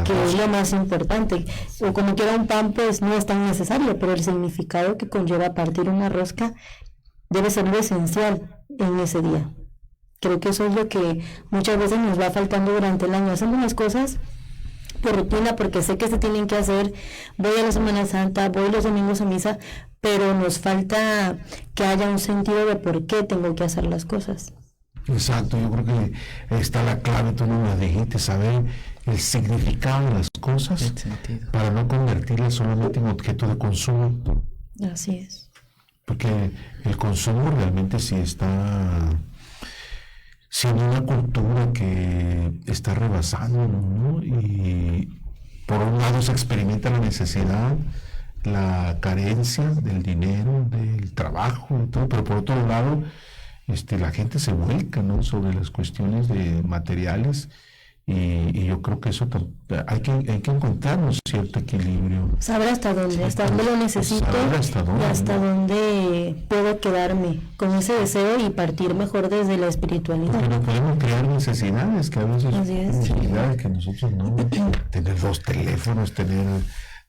que es lo más importante. O como quiera un pan, pues no es tan necesario, pero el significado que conlleva partir una rosca debe ser lo esencial en ese día. Creo que eso es lo que muchas veces nos va faltando durante el año. Hacemos las cosas por rutina, porque sé que se tienen que hacer, voy a la Semana Santa, voy los domingos a misa, pero nos falta que haya un sentido de por qué tengo que hacer las cosas. Exacto, yo creo que está la clave, tú nos lo dijiste, saber el significado de las cosas para no convertirlas solamente en objeto de consumo. Así es. Porque el consumo realmente sí está siendo una cultura que está rebasando, ¿no? Y por un lado se experimenta la necesidad, la carencia del dinero, del trabajo y todo, pero por otro lado la gente se vuelca, ¿no?, sobre las cuestiones de materiales, y yo creo que eso hay que encontrar un cierto equilibrio. Saber hasta dónde lo necesito y hasta dónde puedo quedarme con ese deseo y partir mejor desde la espiritualidad. Porque no podemos crear necesidades, que a veces necesidades que nosotros no, tener 2 teléfonos, tener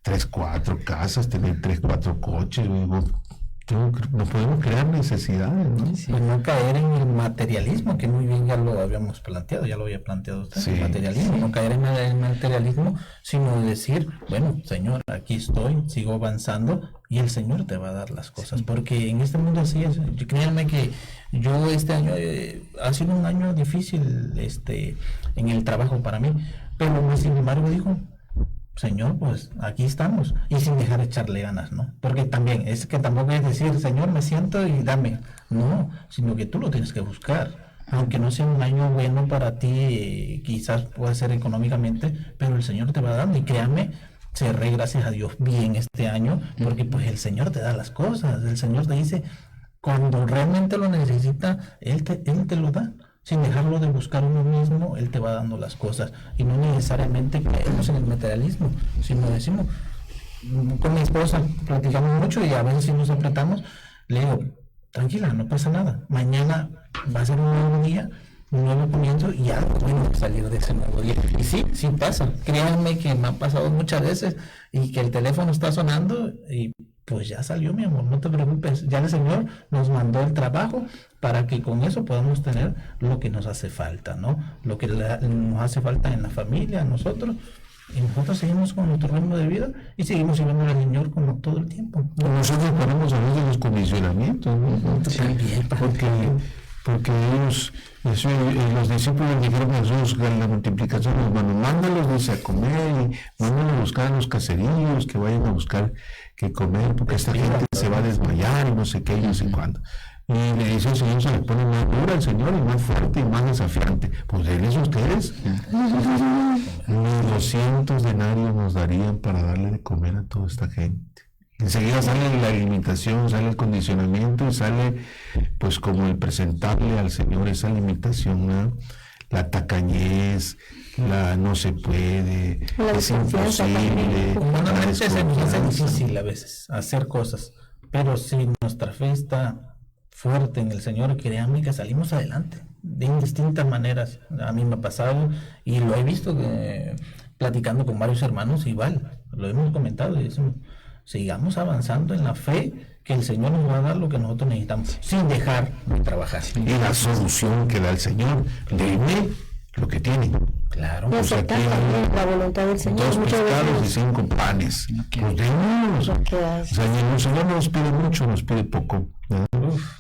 3, 4 casas, tener 3, 4 coches, no podemos crear necesidades, ¿no? Sí. Pues no caer en el materialismo, que muy bien ya lo habíamos planteado, ya lo había planteado usted, sí, el materialismo, no caer en el materialismo, sino decir, bueno, Señor, aquí estoy, sigo avanzando, y el Señor te va a dar las cosas, porque en este mundo así es. Créanme que yo este año ha sido un año difícil en el trabajo para mí, pero sin embargo digo, Señor, pues aquí estamos, y sin dejar de echarle ganas, ¿no? Porque también es que tampoco es decir, Señor, me siento y dame, no, sino que tú lo tienes que buscar, aunque no sea un año bueno para ti, quizás pueda ser económicamente, pero el Señor te va dando, y créame, cerré, gracias a Dios, bien este año, porque pues el Señor te da las cosas, el Señor te dice, cuando realmente lo necesita, Él te lo da. Sin dejarlo de buscar uno mismo, Él te va dando las cosas. Y no necesariamente caemos en el materialismo, sino decimos, con mi esposa platicamos mucho y a veces si nos apretamos, le digo, tranquila, no pasa nada. Mañana va a ser un nuevo día, un nuevo comienzo, y algo bueno va a salir de ese nuevo día. Y sí pasa. Créanme que me ha pasado muchas veces, y que el teléfono está sonando y pues ya salió, mi amor, no te preocupes, ya el Señor nos mandó el trabajo para que con eso podamos tener lo que nos hace falta, ¿no? Lo que nos hace falta en la familia, a nosotros, y nosotros seguimos con nuestro ritmo de vida y seguimos sirviendo al Señor como todo el tiempo. Nosotros ponemos a veces los condicionamientos, ¿no? Sí, bien, porque ellos, los discípulos dijeron a Jesús, la multiplicación de los manos, mándalos, dice, a comer, y mándalos a buscar a los caseríos, que vayan a buscar que comer, porque esta gente se va a desmayar y no sé qué y no sé cuándo. Y le dice el Señor, se le pone más dura al Señor y más fuerte y más desafiante. Pues denles ustedes. Ni 200 denarios nos darían para darle de comer a toda esta gente. Enseguida sale la limitación, sale el condicionamiento y sale pues como el presentarle al Señor esa limitación, ¿no? La tacañez, la no se puede, La es imposible. Humanamente se nos hace difícil a veces hacer cosas, pero si nuestra fe está fuerte en el Señor, créanme que salimos adelante de indistintas maneras. A mí me ha pasado y lo he visto platicando con varios hermanos, igual, lo hemos comentado y decimos, sigamos avanzando en la fe que el Señor nos va a dar lo que nosotros necesitamos, sin dejar de trabajar. Y la solución que da el Señor, denme lo que tienen. Claro. Y aceptar también la voluntad del Señor. 2 Muchas pescados y veces 5 panes. Pues démoslos. lo que O hace. sea, y el Señor no nos pide mucho, nos pide poco. Pero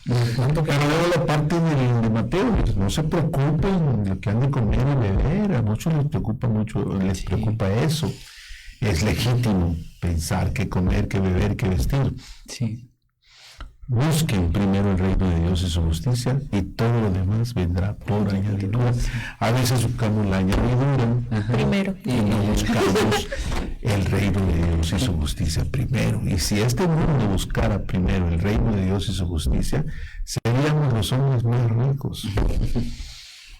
luego la parte de Mateo, pues, no se preocupen de lo que han de comer y beber. A muchos les preocupa mucho, les preocupa eso. Es legítimo pensar qué comer, qué beber, qué vestir. Sí. Busquen primero el reino de Dios y su justicia y todo lo demás vendrá por añadidura. A veces buscamos la añadidura Primero. y no buscamos el reino de Dios y su justicia primero. Y si este mundo buscara primero el reino de Dios y su justicia, seríamos los hombres más ricos.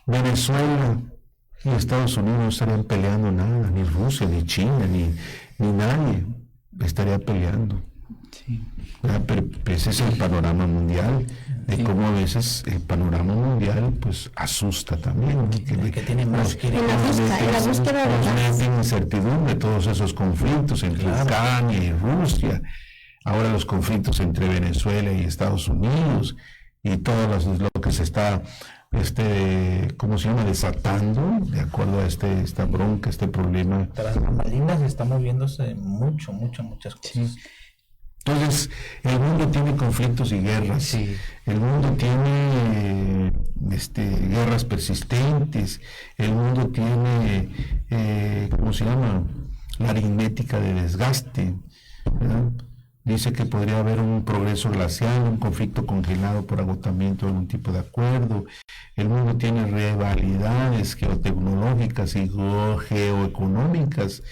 Venezuela y Estados Unidos no estarían peleando nada, ni Rusia, ni China, ni nadie estaría peleando. Sí. Pero ese es el panorama mundial, de cómo a veces el panorama mundial pues asusta también, ¿no? Que tiene más que En la búsqueda de nos paz. mete en incertidumbre todos esos conflictos entre Ucrania y Rusia, ahora los conflictos entre Venezuela y Estados Unidos y todo lo que se está ¿cómo se llama? Desatando de acuerdo a esta bronca, este problema. Tras bambalinas está moviéndose muchas cosas. Sí. Entonces, el mundo tiene conflictos y guerras. Sí. El mundo tiene guerras persistentes. El mundo tiene, ¿cómo se llama? La aritmética de desgaste, ¿verdad? Dice que podría haber un progreso glacial, un conflicto congelado por agotamiento de algún tipo de acuerdo. El mundo tiene rivalidades geotecnológicas y geoeconómicas.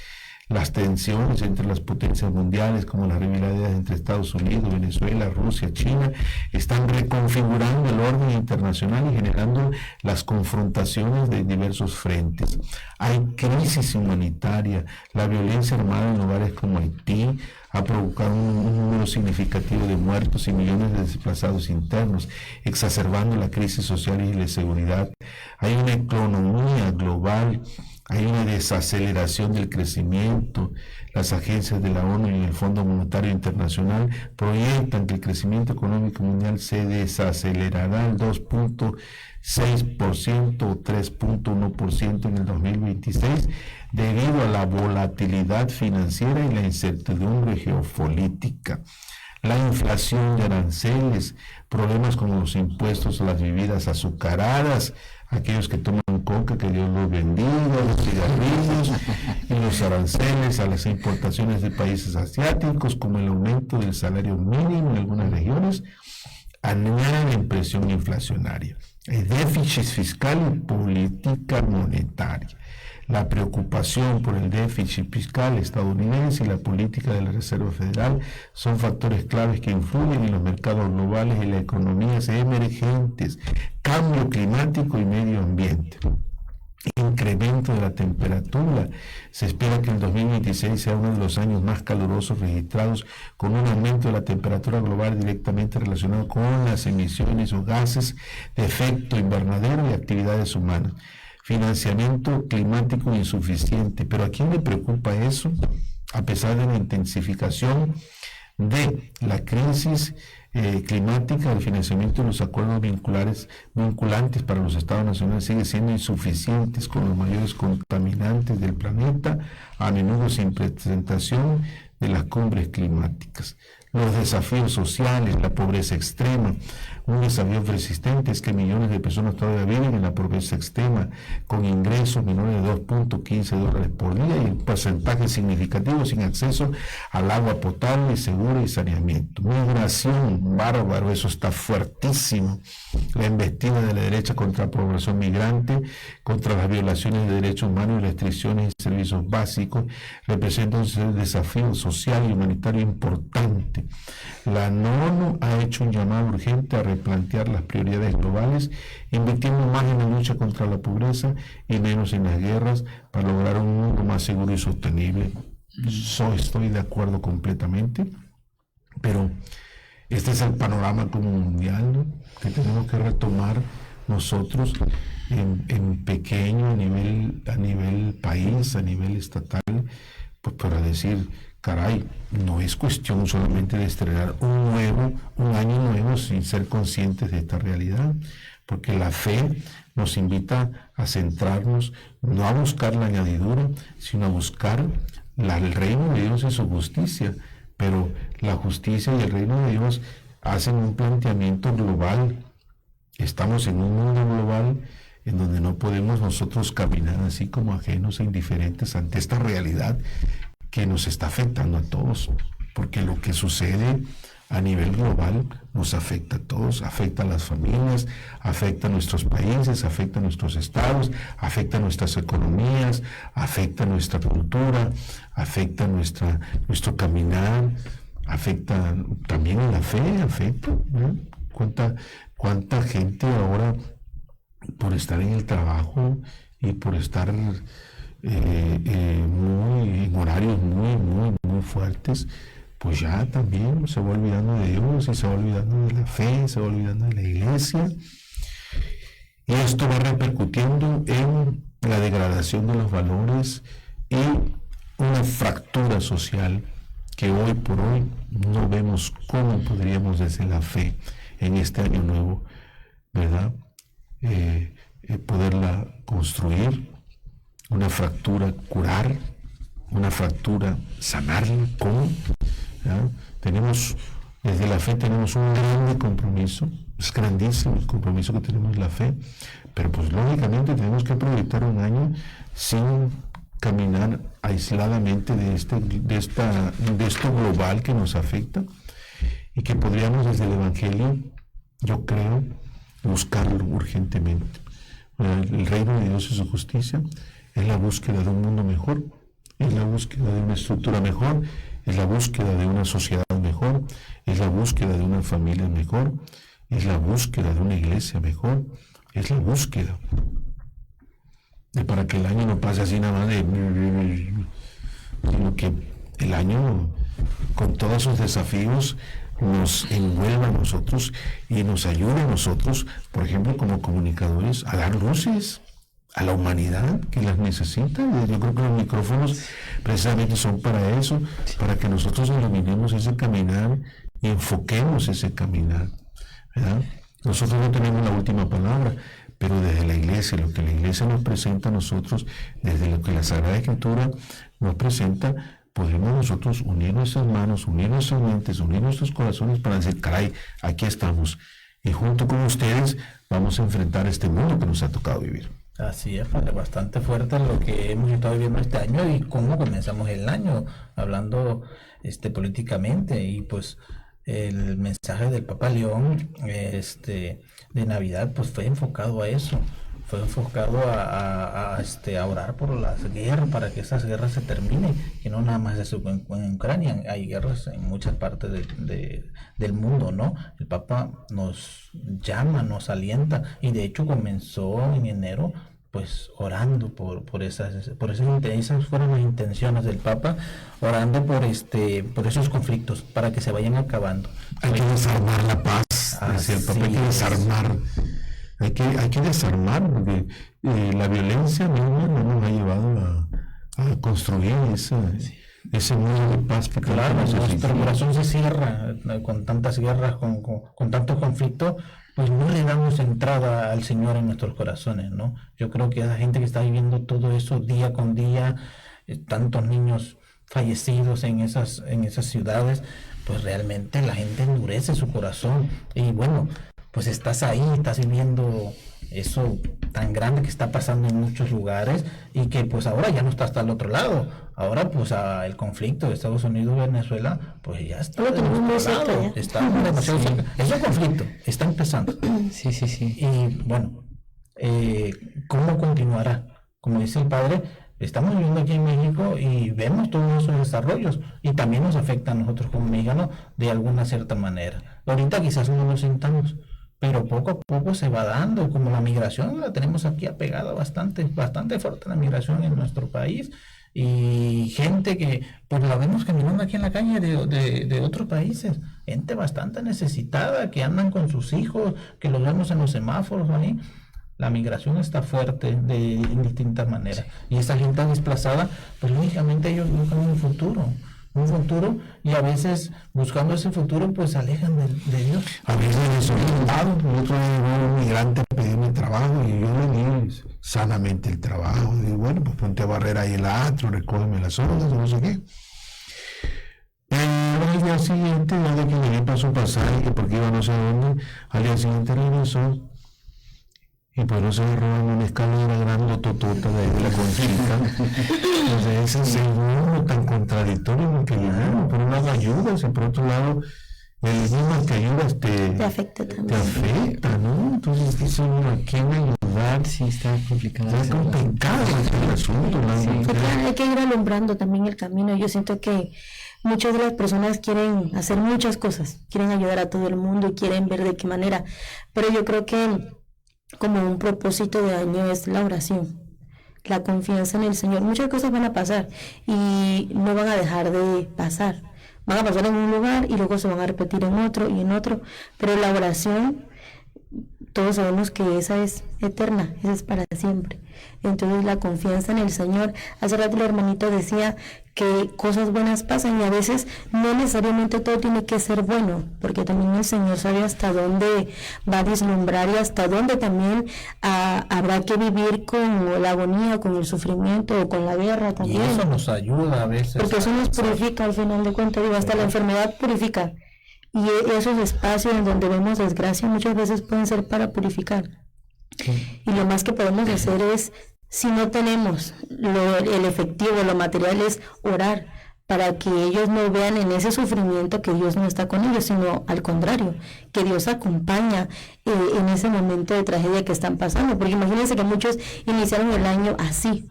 Las tensiones entre las potencias mundiales, como las rivalidades entre Estados Unidos, Venezuela, Rusia, China, están reconfigurando el orden internacional y generando las confrontaciones de diversos frentes. Hay crisis humanitaria, la violencia armada en lugares como Haití ha provocado un número significativo de muertos y millones de desplazados internos, exacerbando la crisis social y la seguridad. Hay una economía global. Hay una desaceleración del crecimiento. Las agencias de la ONU y el Fondo Monetario Internacional proyectan que el crecimiento económico mundial se desacelerará al 2.6% o 3.1% en el 2026 debido a la volatilidad financiera y la incertidumbre geopolítica. La inflación de aranceles, problemas como los impuestos a las bebidas azucaradas, aquellos que toman coca, que Dios los bendiga, los cigarrillos y los aranceles a las importaciones de países asiáticos, como el aumento del salario mínimo en algunas regiones, añaden presión inflacionaria. El déficit fiscal y política monetaria. La preocupación por el déficit fiscal estadounidense y la política de la Reserva Federal son factores claves que influyen en los mercados globales y las economías emergentes, cambio climático y medio ambiente. Incremento de la temperatura. Se espera que el 2026 sea uno de los años más calurosos registrados, con un aumento de la temperatura global directamente relacionado con las emisiones o gases de efecto invernadero y actividades humanas. Financiamiento climático insuficiente. Pero ¿a quién le preocupa eso? A pesar de la intensificación de la crisis climática, el financiamiento de los acuerdos vinculantes para los estados nacionales sigue siendo insuficientes, con los mayores contaminantes del planeta, a menudo sin presentación de las cumbres climáticas. los desafíos sociales, la pobreza extrema. Un desafío persistente es que millones de personas todavía viven en la pobreza extrema, con ingresos menores de $2.15 por día y un porcentaje significativo sin acceso al agua potable, segura y saneamiento. Migración, bárbaro, eso está fuertísimo. La embestida de la derecha contra la población migrante, contra las violaciones de derechos humanos y restricciones de servicios básicos, representa un desafío social y humanitario importante. La ONU ha hecho un llamado urgente a replantear las prioridades globales, invirtiendo más en la lucha contra la pobreza y menos en las guerras para lograr un mundo más seguro y sostenible. Estoy de acuerdo completamente, pero este es el panorama como mundial, ¿no?, que tenemos que retomar nosotros en pequeño, a nivel país, a nivel estatal, pues para decir, caray, no es cuestión solamente de estrenar un año nuevo sin ser conscientes de esta realidad, porque la fe nos invita a centrarnos, no a buscar la añadidura, sino a buscar el reino de Dios y su justicia. Pero la justicia y el reino de Dios hacen un planteamiento global. Estamos en un mundo global en donde no podemos nosotros caminar así como ajenos e indiferentes ante esta realidad que nos está afectando a todos, porque lo que sucede a nivel global nos afecta a todos, afecta a las familias, afecta a nuestros países, afecta a nuestros estados, afecta a nuestras economías, afecta a nuestra cultura, afecta a nuestro caminar, afecta también a la fe, ¿no? ¿Cuánta gente ahora, por estar en el trabajo y por estar en horarios muy fuertes, pues ya también se va olvidando de Dios y se va olvidando de la fe, se va olvidando de la iglesia, y esto va repercutiendo en la degradación de los valores y una fractura social que hoy por hoy no vemos cómo podríamos desde la fe en este año nuevo, ¿verdad?, poderla construir, una fractura curar, una fractura sanarla. ¿Cómo? ¿Ya? Desde la fe tenemos un grande compromiso, es grandísimo el compromiso que tenemos en la fe, pero pues lógicamente tenemos que proyectar un año sin caminar aisladamente de esto global que nos afecta, y que podríamos desde el Evangelio, yo creo, buscarlo urgentemente. El reino de Dios y su justicia es la búsqueda de un mundo mejor, es la búsqueda de una estructura mejor, es la búsqueda de una sociedad mejor, es la búsqueda de una familia mejor, es la búsqueda de una iglesia mejor, es la búsqueda de para que el año no pase así nada más sino que el año con todos sus desafíos nos envuelva a nosotros y nos ayude a nosotros, por ejemplo, como comunicadores, a dar luces a la humanidad que las necesita. Yo creo que los micrófonos precisamente son para eso, para que nosotros iluminemos ese caminar y enfoquemos ese caminar, ¿verdad? Nosotros no tenemos la última palabra, pero desde la iglesia, lo que la iglesia nos presenta a nosotros, desde lo que la Sagrada Escritura nos presenta, podemos nosotros unir nuestras manos, unir nuestras mentes, unir nuestros corazones para decir, caray, aquí estamos, y junto con ustedes vamos a enfrentar este mundo que nos ha tocado vivir. Así es, padre, bastante fuerte lo que hemos estado viviendo este año y cómo comenzamos el año, hablando políticamente, y pues el mensaje del Papa León de Navidad pues fue enfocado a eso, fue enfocado a orar por las guerras, para que esas guerras se terminen, que no nada más en Ucrania, hay guerras en muchas partes del mundo, ¿no? El Papa nos llama, nos alienta, y de hecho comenzó en enero pues orando por esas fueron las intenciones del Papa, orando por esos conflictos para que se vayan acabando. Hay que desarmar la paz, decía el Papa, hay que desarmar. Hay que desarmar, porque la violencia misma no nos ha llevado a construir ese mundo de paz que claro, nuestro corazón se cierra con tantas guerras, con tantos conflictos, pues no le damos entrada al Señor en nuestros corazones, ¿no? Yo creo que esa gente que está viviendo todo eso día con día, tantos niños fallecidos en esas ciudades, pues realmente la gente endurece su corazón. Y bueno, pues estás ahí, estás viviendo eso tan grande que está pasando en muchos lugares y que pues ahora ya no está hasta el otro lado. Ahora pues el conflicto de Estados Unidos y Venezuela pues ya está del otro lado. Está demasiado cerca. Es un conflicto, está empezando. Sí. Y bueno, ¿cómo continuará? Como dice el padre, estamos viviendo aquí en México y vemos todos esos desarrollos y también nos afecta a nosotros como mexicanos de alguna cierta manera. Ahorita quizás no lo sintamos, pero poco a poco se va dando, como la migración la tenemos aquí apegada bastante fuerte, la migración en nuestro país, y gente que pues la vemos caminando aquí en la calle de otros países, gente bastante necesitada que andan con sus hijos, que los vemos en los semáforos ahí. La migración está fuerte en distintas maneras, y esa gente desplazada, pues lógicamente ellos buscan un futuro, y a veces buscando ese futuro pues se alejan de Dios. A veces les olvidado, el otro día llegó un migrante a pedirme trabajo y yo le di sanamente el trabajo. Digo, bueno, pues ponte a barrer ahí el atrio, recógeme las ondas o no sé qué. Pero al día siguiente, ya de que le pasó un pasaje, porque iba no sé dónde, al día siguiente regresó. Y por eso se roban una escalera grande totota de la Conchita. Entonces ese segundo tan contradictorio en el que vivimos, por un lado ayudas y por otro lado el mismo que ayudas te afecta también. Te afecta, ¿no? Entonces dice uno, ¿a quién ayudar? Sí, está complicado. Está complicado el asunto. Hay que ir alumbrando también el camino. Yo siento que muchas de las personas quieren hacer muchas cosas, quieren ayudar a todo el mundo y quieren ver de qué manera, pero yo creo que como un propósito de año es la oración, la confianza en el Señor. Muchas cosas van a pasar y no van a dejar de pasar. Van a pasar en un lugar y luego se van a repetir en otro y en otro, pero la oración, todos sabemos que esa es eterna, esa es para siempre. Entonces la confianza en el Señor. Hace rato el hermanito decía que cosas buenas pasan y a veces no necesariamente todo tiene que ser bueno, porque también el Señor sabe hasta dónde va a vislumbrar y hasta dónde también habrá que vivir con la agonía, con el sufrimiento o con la guerra también. Y eso nos ayuda a veces. Porque eso nos purifica al final de cuentas, digo, hasta la enfermedad purifica. Y esos espacios en donde vemos desgracia muchas veces pueden ser para purificar. Y lo más que podemos hacer es, si no tenemos el efectivo, lo material, es orar para que ellos no vean en ese sufrimiento que Dios no está con ellos, sino al contrario, que Dios acompaña en ese momento de tragedia que están pasando. Porque imagínense que muchos iniciaron el año así.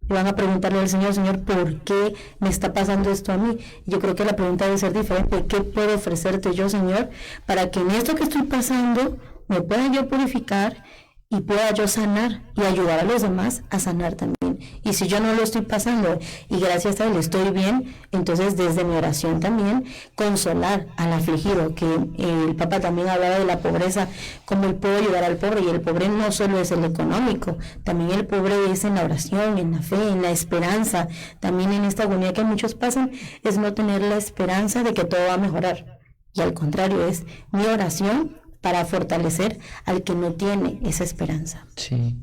Y van a preguntarle al Señor, Señor, ¿por qué me está pasando esto a mí? Yo creo que la pregunta debe ser diferente. ¿Qué puedo ofrecerte yo, Señor, para que en esto que estoy pasando me pueda yo purificar y pueda yo sanar y ayudar a los demás a sanar también? Y si yo no lo estoy pasando y gracias a Él estoy bien, entonces desde mi oración también consolar al afligido, que el Papa también hablaba de la pobreza, cómo Él puede ayudar al pobre, y el pobre no solo es el económico, también el pobre es en la oración, en la fe, en la esperanza. También en esta agonía que muchos pasan es no tener la esperanza de que todo va a mejorar, y al contrario es mi oración para fortalecer al que no tiene esa esperanza. Sí.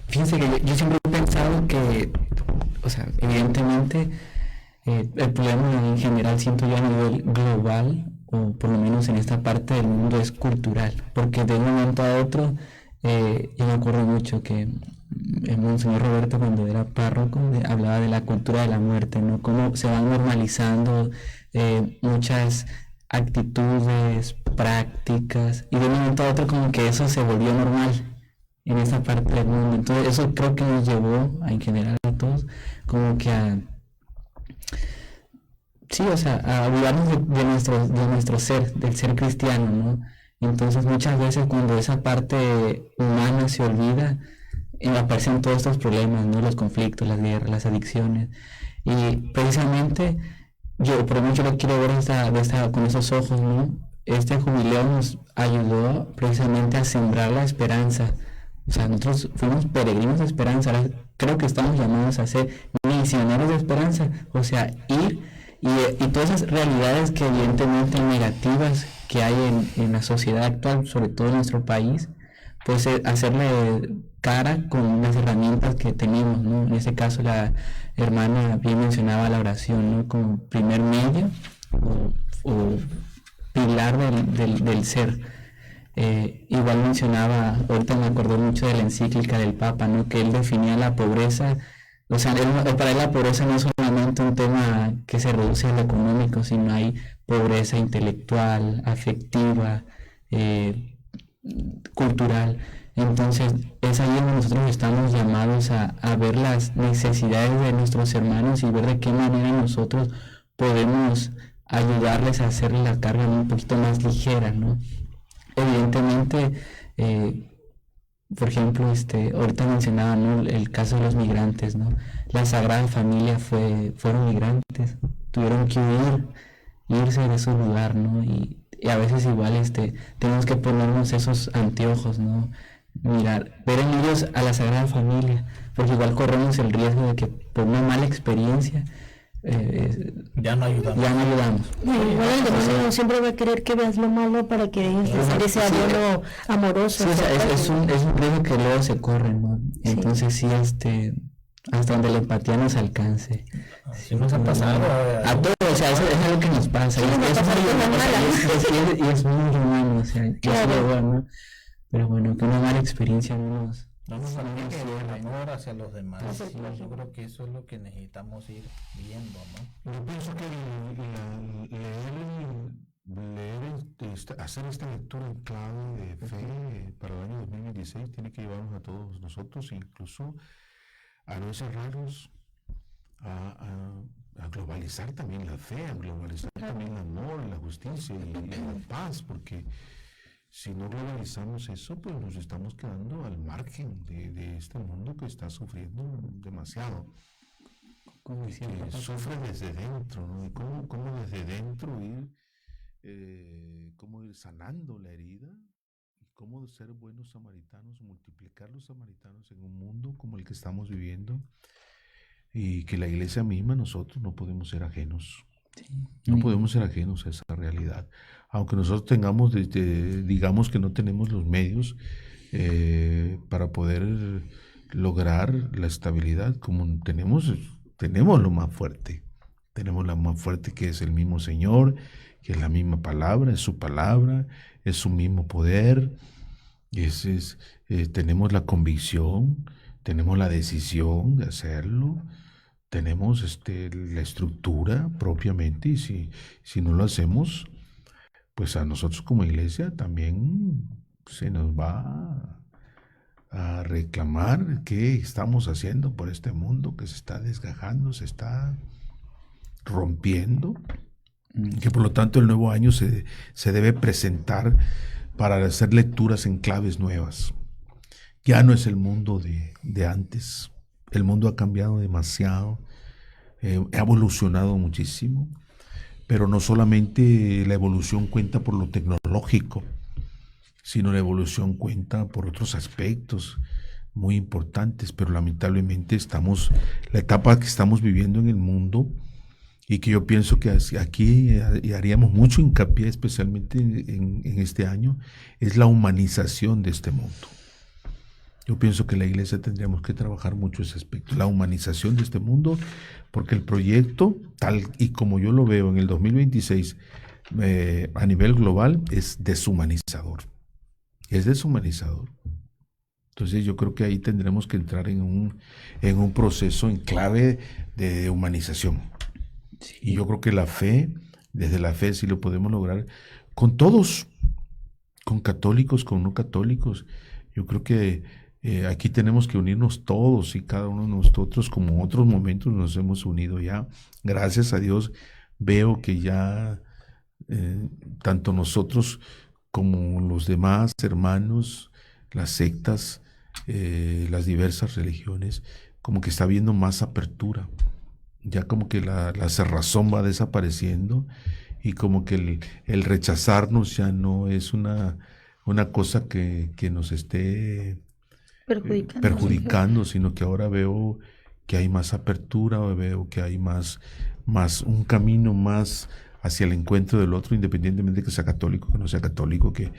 Fíjense que yo siempre he pensado que, o sea, evidentemente el problema en general, siento yo a nivel global, o por lo menos en esta parte del mundo, es cultural, porque de un momento a otro, yo me acuerdo mucho que el Monseñor Roberto, cuando era párroco, hablaba de la cultura de la muerte, ¿no? Cómo se van normalizando muchas actitudes, prácticas, y de un momento a otro como que eso se volvió normal en esa parte del mundo. Entonces eso creo que nos llevó en general a todos como que a olvidarnos de nuestro ser, del ser cristiano, ¿no? Entonces muchas veces cuando esa parte humana se olvida, aparecen todos estos problemas, ¿no? Los conflictos, las guerras, las adicciones, y precisamente por mucho lo quiero ver con esos ojos, ¿no? Este jubileo nos ayudó precisamente a sembrar la esperanza. O sea, nosotros fuimos peregrinos de esperanza. Ahora creo que estamos llamados a ser misioneros de esperanza. O sea, ir y todas esas realidades que evidentemente negativas que hay en la sociedad actual, sobre todo en nuestro país, pues hacerle cara con las herramientas que tenemos, ¿no? En ese caso la hermana bien mencionaba la oración, ¿no? Como primer medio o pilar del ser. Igual mencionaba, ahorita me acordé mucho de la encíclica del Papa, ¿no? Que él definía la pobreza, o sea, para él la pobreza no es solamente un tema que se reduce a lo económico, sino hay pobreza intelectual, afectiva, cultural. Entonces es ahí donde nosotros estamos llamados a ver las necesidades de nuestros hermanos y ver de qué manera nosotros podemos ayudarles a hacer la carga un poquito más ligera, ¿no? Evidentemente, por ejemplo, ahorita mencionaba, ¿no?, el caso de los migrantes, ¿no? La Sagrada Familia fueron migrantes, tuvieron que irse de ese lugar, ¿no? Y a veces igual tenemos que ponernos esos anteojos, ¿no? Mirar, ver en ellos a la Sagrada Familia, porque igual corremos el riesgo de que por una mala experiencia ya no ayudamos. Igual el demonio siempre va a querer que veas lo malo para que hacer ese abono amoroso. Sí, o sea, es un riesgo que luego se corre, ¿no? Entonces sí, hasta donde la empatía nos alcance. Sí nos ha pasado. A todos, o sea, eso es algo que nos pasa. Sí, Y es muy humano, o sea, que es lo bueno. Pero bueno, que una mala experiencia no nos... Vamos a el amor hacia los demás. Sí, yo creo que eso es lo que necesitamos ir viendo, ¿no? Yo pienso que hacer esta lectura en clave de fe para el año 2016 tiene que llevarnos a todos nosotros, incluso a no cerrarnos, a globalizar también la fe, a globalizar también el amor, la justicia y la paz, porque si no globalizamos eso, pues nos estamos quedando al margen de este mundo que está sufriendo demasiado. Sufre desde dentro, ¿no? Y cómo desde dentro cómo ir sanando la herida y cómo ser buenos samaritanos, multiplicar los samaritanos en un mundo como el que estamos viviendo, y que la iglesia misma, nosotros no podemos ser ajenos. No podemos ser ajenos a esa realidad. Aunque nosotros tengamos, digamos que no tenemos los medios para poder lograr la estabilidad, como tenemos lo más fuerte. Tenemos lo más fuerte, que es el mismo Señor, que es la misma palabra, es su palabra, es su mismo poder. Tenemos la convicción, tenemos la decisión de hacerlo. Tenemos la estructura propiamente, y si no lo hacemos, pues a nosotros como iglesia también se nos va a reclamar qué estamos haciendo por este mundo que se está desgajando, se está rompiendo, que por lo tanto el nuevo año se debe presentar para hacer lecturas en claves nuevas. Ya no es el mundo de antes. El mundo ha cambiado demasiado, ha evolucionado muchísimo, pero no solamente la evolución cuenta por lo tecnológico, sino la evolución cuenta por otros aspectos muy importantes, pero lamentablemente la etapa que estamos viviendo en el mundo, y que yo pienso que aquí haríamos mucho hincapié, especialmente en este año, es la humanización de este mundo. Yo pienso que la iglesia tendríamos que trabajar mucho ese aspecto, la humanización de este mundo, porque el proyecto, tal y como yo lo veo en el 2026, a nivel global, es deshumanizador. Es deshumanizador. Entonces yo creo que ahí tendremos que entrar en un proceso en clave de humanización. Sí. Y yo creo que desde la fe sí lo podemos lograr con todos, con católicos, con no católicos. Yo creo que aquí tenemos que unirnos todos, y cada uno de nosotros, como en otros momentos nos hemos unido ya. Gracias a Dios veo que ya tanto nosotros como los demás hermanos, las sectas, las diversas religiones, como que está habiendo más apertura. Ya como que la cerrazón va desapareciendo, y como que el rechazarnos ya no es una cosa que nos esté perjudicando, sino que ahora veo que hay más apertura, veo que hay más un camino más hacia el encuentro del otro, independientemente de que sea católico, que no sea católico, que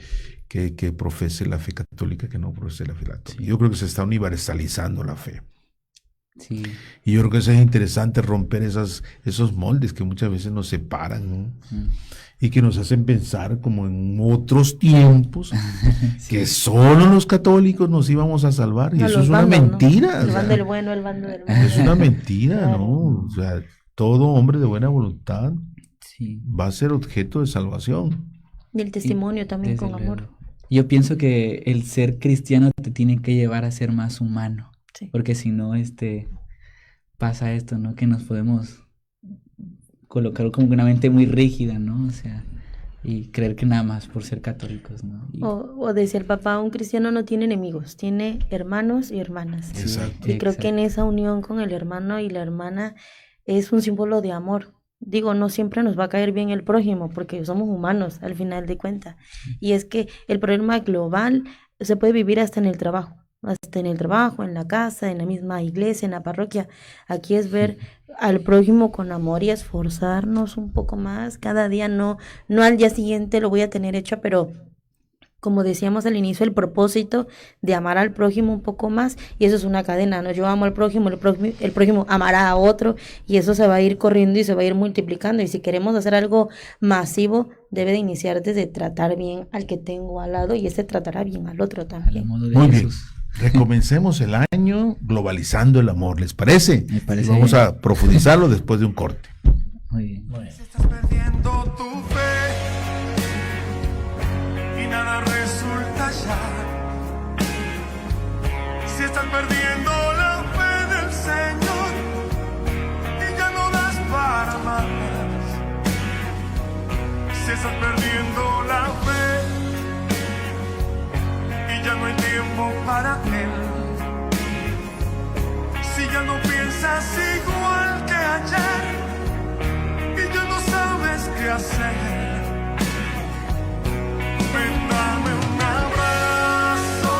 profese la fe católica, que no profese la fe católica. Sí. Yo creo que se está universalizando la fe. Sí. Y yo creo que eso es interesante, romper esos moldes que muchas veces nos separan, ¿no? Y que nos hacen pensar como en otros tiempos, que solo los católicos nos íbamos a salvar. Y No, eso los es una bandos, ¿no? mentira. El o sea, bando del bueno, el bando del malo. es una mentira, Claro. ¿no? O sea, todo hombre de buena voluntad Sí. va a ser objeto de salvación. Y el testimonio también Desde con luego. amor. Yo pienso que el ser cristiano te tiene que llevar a ser más humano, Sí. porque si no, pasa esto, ¿no? Que nos podemos colocar como una mente muy rígida, ¿no? O sea, y creer que nada más por ser católicos, ¿no? Y- O decía el papá, un cristiano no tiene enemigos, tiene hermanos y hermanas. sí, Exacto. Y creo que en exacto. esa unión con el hermano y la hermana es un símbolo de amor. Digo, no siempre nos va a caer bien el prójimo porque somos humanos al final de cuentas. Y es que el problema global se puede vivir hasta en el trabajo. Hasta en el trabajo, en la casa, en la misma iglesia, en la parroquia. Aquí es ver al prójimo con amor y esforzarnos un poco más. Cada día no al día siguiente lo voy a tener hecho, pero como decíamos al inicio, el propósito de amar al prójimo un poco más, y eso es una cadena, ¿no? Yo amo al prójimo, el prójimo amará a otro, y eso se va a ir corriendo y se va a ir multiplicando, y si queremos hacer algo masivo, debe de iniciar desde tratar bien al que tengo al lado, y ese tratará bien al otro A la también. modo de Muy bien. Jesús. Recomencemos el año globalizando el amor, ¿les parece? Me parece Y vamos bien. a profundizarlo después de un corte. Muy bien. Si estás perdiendo tu fe y nada resulta ya. Si estás perdiendo la fe del Señor y ya no das para más. Si estás perdiendo la fe y ya no hay tiempo para Él. Si ya no piensas igual que ayer y ya no sabes qué hacer, ven, dame un abrazo,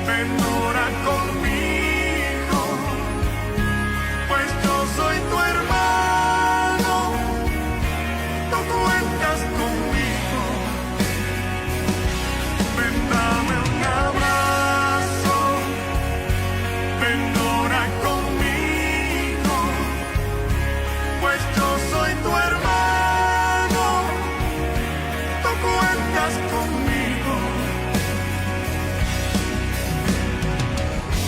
ven, ora conmigo, pues yo soy tu hermano, tú cuentas conmigo. Ven, dame un abrazo, ven, ora conmigo, pues yo soy tu hermano, tú cuentas conmigo.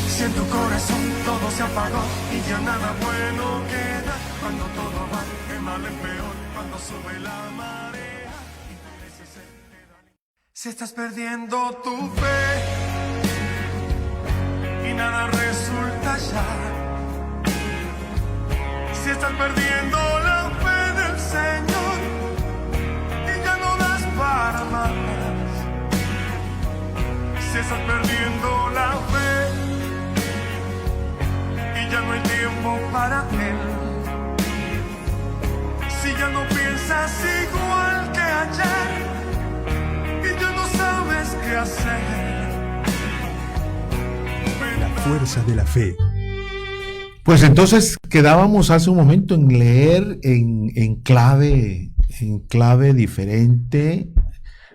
Si en tu corazón todo se apagó y ya nada bueno queda, cuando todo va de mal en peor, cuando sube la marea y parece ser que da- Si estás perdiendo tu fe y nada resulta ya. Si estás perdiendo la fe del Señor y ya no das para más. Si estás perdiendo la fe y ya no hay tiempo para Él. Si ya no piensas igual que ayer y ya no sabes qué hacer. La fuerza de la fe. Pues entonces quedábamos hace un momento en leer en clave diferente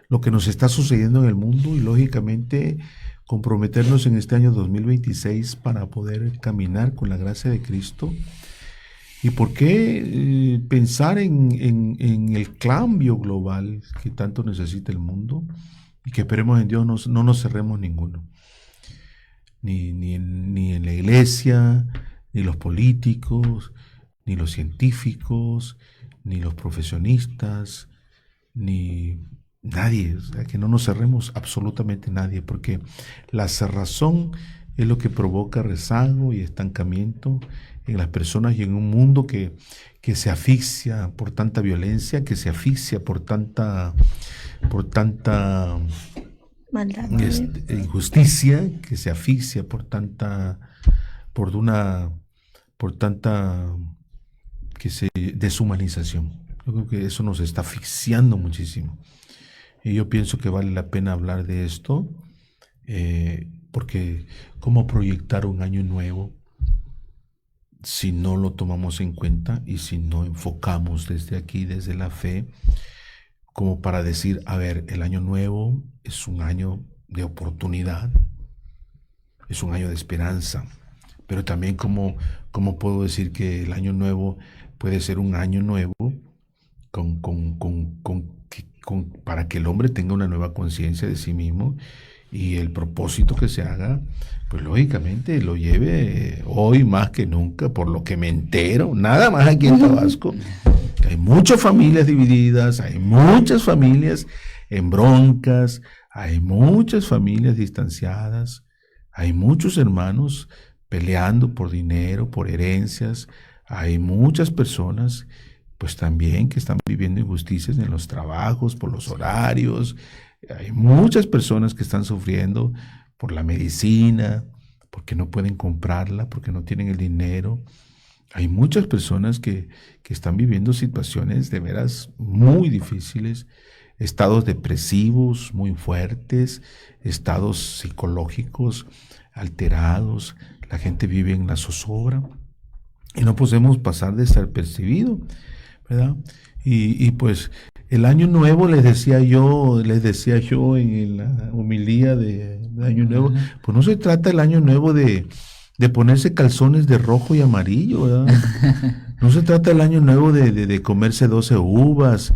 lo que nos está sucediendo en el mundo y lógicamente comprometernos en este año 2026 para poder caminar con la gracia de Cristo. ¿Y por qué pensar en el cambio global que tanto necesita el mundo? Y que esperemos en Dios no nos cerremos ninguno. Ni en la iglesia, ni los políticos, ni los científicos, ni los profesionistas, ni nadie. O sea, que no nos cerremos absolutamente nadie, porque la cerrazón es lo que provoca rezago y estancamiento en las personas y en un mundo que se asfixia por tanta violencia, que se asfixia por tanta Maldad. injusticia, que se asfixia por tanta deshumanización. Yo creo que eso nos está asfixiando muchísimo. Y yo pienso que vale la pena hablar de esto, porque cómo proyectar un año nuevo si no lo tomamos en cuenta y si no enfocamos desde aquí, desde la fe, como para decir, a ver, el año nuevo es un año de oportunidad, es un año de esperanza, pero también como puedo decir que el año nuevo puede ser un año nuevo para que el hombre tenga una nueva conciencia de sí mismo y el propósito que se haga, pues lógicamente lo lleve hoy más que nunca, por lo que me entero, nada más aquí en Tabasco. Hay muchas familias divididas, hay muchas familias en broncas, hay muchas familias distanciadas, hay muchos hermanos peleando por dinero, por herencias, hay muchas personas pues también que están viviendo injusticias en los trabajos, por los horarios, hay muchas personas que están sufriendo por la medicina, porque no pueden comprarla, porque no tienen el dinero. Hay muchas personas que están viviendo situaciones de veras muy difíciles, estados depresivos muy fuertes, estados psicológicos alterados, la gente vive en la zozobra y no podemos pasar desapercibido, ¿verdad? Y pues el año nuevo, les decía yo en la homilía de Año Nuevo, pues no se trata el año nuevo de ponerse calzones de rojo y amarillo, ¿verdad? No se trata el año nuevo de comerse 12 uvas,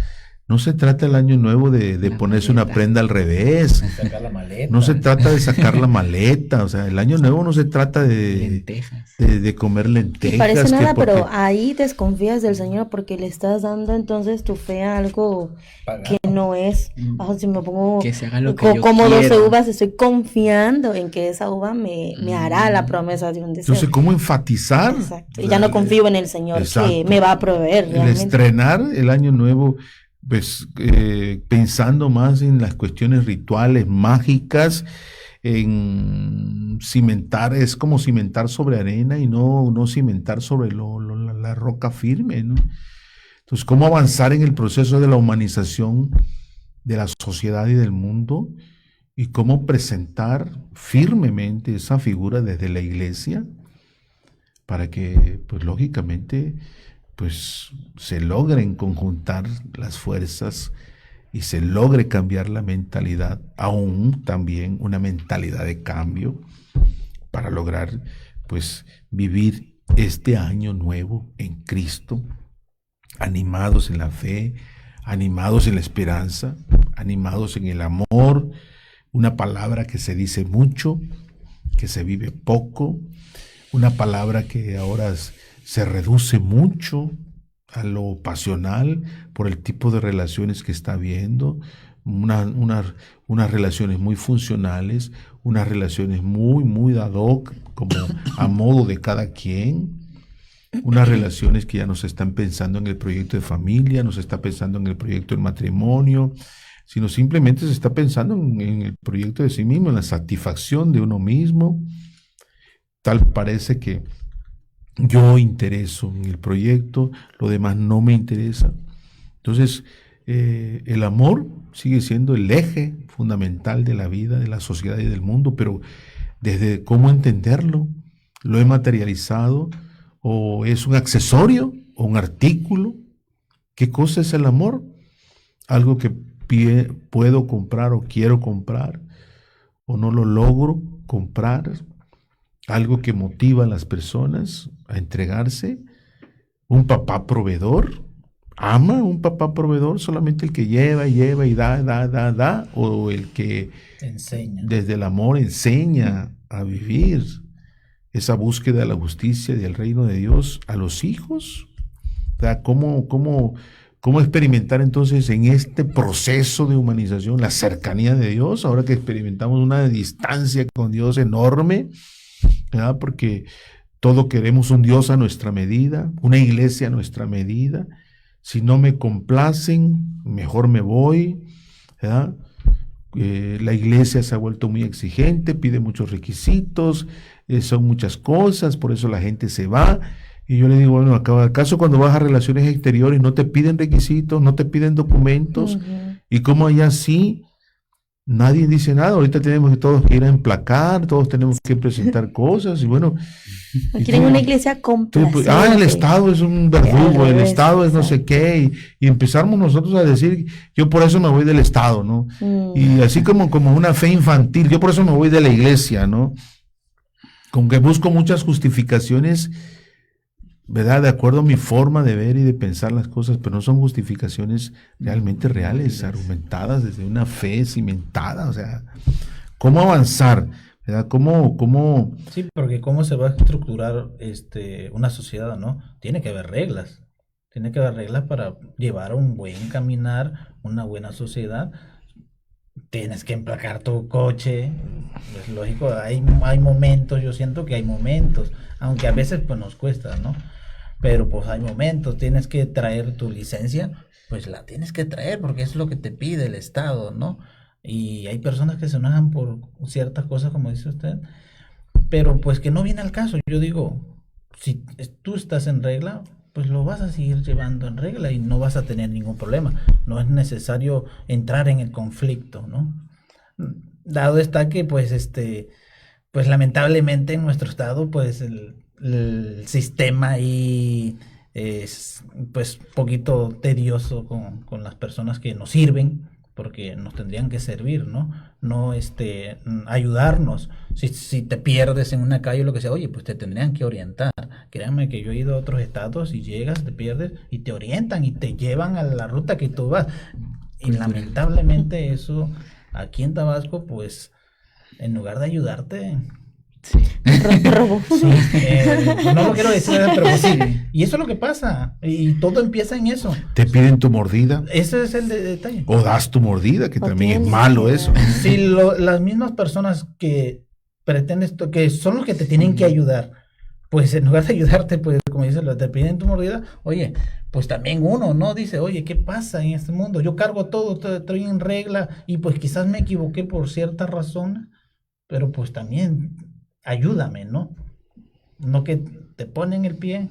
no se trata el año nuevo de ponerse una prenda al revés, Sacar la maleta. no se trata de sacar la maleta, o sea, el año nuevo no se trata de comer lentejas. Y parece nada, porque- pero ahí desconfías del Señor porque le estás dando entonces tu fe a algo que no es. Si me pongo Que se haga lo que yo como 12 quiero. uvas, estoy confiando en que esa uva me hará la promesa de un deseo. Entonces, ¿cómo enfatizar? Exacto. Y ya no confío en el Señor que Exacto. me va a proveer El realmente. estrenar el año nuevo, pues pensando más en las cuestiones rituales, mágicas, en cimentar, es como cimentar sobre arena y no cimentar sobre la roca firme, ¿no? Entonces, ¿cómo avanzar en el proceso de la humanización de la sociedad y del mundo? Y cómo presentar firmemente esa figura desde la iglesia para que, pues lógicamente, pues se logren conjuntar las fuerzas y se logre cambiar la mentalidad, aún también una mentalidad de cambio para lograr pues vivir este año nuevo en Cristo, animados en la fe, animados en la esperanza, animados en el amor, una palabra que se dice mucho, que se vive poco, una palabra que ahora se reduce mucho a lo pasional por el tipo de relaciones que está habiendo, unas relaciones muy funcionales, unas relaciones muy ad hoc, como a modo de cada quien, unas relaciones que ya no se están pensando en el proyecto de familia, no se está pensando en el proyecto del matrimonio, sino simplemente se está pensando en el proyecto de sí mismo, en la satisfacción de uno mismo. Tal parece que yo intereso en el proyecto, lo demás no me interesa. Entonces, el amor sigue siendo el eje fundamental de la vida, de la sociedad y del mundo, pero desde cómo entenderlo, lo he materializado, o es un accesorio, o un artículo. ¿Qué cosa es el amor? Algo que puedo comprar o quiero comprar, o no lo logro comprar, algo que motiva a las personas a entregarse. Un papá proveedor, ama un papá proveedor solamente el que lleva y da, o el que Enseña. desde el amor enseña a vivir esa búsqueda de la justicia y del reino de Dios a los hijos. O sea, ¿cómo experimentar entonces en este proceso de humanización la cercanía de Dios, ahora que experimentamos una distancia con Dios enorme, ¿verdad? Porque todo queremos un Dios a nuestra medida, una iglesia a nuestra medida. Si no me complacen, mejor me voy, ¿verdad? La iglesia se ha vuelto muy exigente, pide muchos requisitos, son muchas cosas, por eso la gente se va. Y yo le digo, bueno, ¿acaso cuando vas a relaciones exteriores no te piden requisitos, no te piden documentos? Ujú. ¿Y cómo allá sí? nadie dice nada. Ahorita tenemos que todos que ir a emplacar, todos tenemos que presentar cosas y bueno. Quieren una iglesia complacente. El Estado es un verdugo, el Estado es no sé qué, y empezamos nosotros a decir, yo por eso me voy del Estado, ¿no? Y así como una fe infantil, yo por eso me voy de la iglesia, ¿no? Como que busco muchas justificaciones, ¿verdad? De acuerdo a mi forma de ver y de pensar las cosas, pero no son justificaciones realmente reales, argumentadas desde una fe cimentada, o sea, ¿cómo avanzar? ¿Verdad? ¿Cómo? Sí, porque cómo se va a estructurar una sociedad, ¿no? Tiene que haber reglas. Tiene que haber reglas para llevar un buen caminar, una buena sociedad. Tienes que emplacar tu coche. Es lógico, hay momentos, yo siento que hay momentos, aunque a veces pues nos cuesta, ¿no? Pero pues hay momentos, tienes que traer tu licencia, pues la tienes que traer porque es lo que te pide el Estado, ¿no? Y hay personas que se enojan por ciertas cosas, como dice usted, pero pues que no viene al caso. Yo digo, si tú estás en regla, pues lo vas a seguir llevando en regla y no vas a tener ningún problema. No es necesario entrar en el conflicto, ¿no? Dado está que, pues, pues lamentablemente en nuestro estado, pues el sistema ahí es, pues, poquito tedioso con las personas que nos sirven, porque nos tendrían que servir, ¿no? No ayudarnos. Si te pierdes en una calle o lo que sea, oye, pues te tendrían que orientar. Créanme que yo he ido a otros estados y llegas, te pierdes y te orientan y te llevan a la ruta que tú vas. Y lamentablemente eso aquí en Tabasco, pues en lugar de ayudarte... Sí. Sí, no lo quiero decir, pero pues sí. Y eso es lo que pasa. Y todo empieza en eso. Te piden tu mordida. Ese es el detalle. O das tu mordida, que O también es tienes, malo eso. Si las mismas personas que pretenden que son los que te tienen que ayudar, pues en lugar de ayudarte, pues como dice, te piden tu mordida, oye, pues también uno, ¿no? Dice, oye, ¿qué pasa en este mundo? Yo cargo todo, estoy en regla y pues quizás me equivoqué por cierta razón, pero pues también ayúdame, ¿no? No que te ponen el pie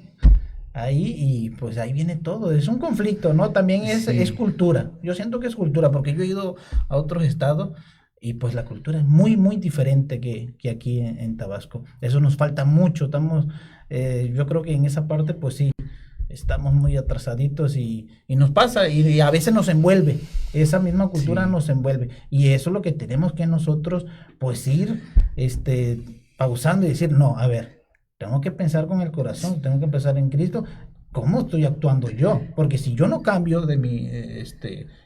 ahí y pues ahí viene todo. Es un conflicto, ¿no? También es cultura. Yo siento que es cultura porque yo he ido a otros estados y pues la cultura es muy, muy diferente que aquí en Tabasco. Eso nos falta mucho. Yo creo que en esa parte pues sí, estamos muy atrasaditos y nos pasa y a veces nos envuelve. Esa misma cultura nos envuelve. Y eso es lo que tenemos que nosotros pues ir pausando y decir, no, a ver, tengo que pensar con el corazón, tengo que pensar en Cristo, ¿cómo estoy actuando yo? Porque si yo no cambio de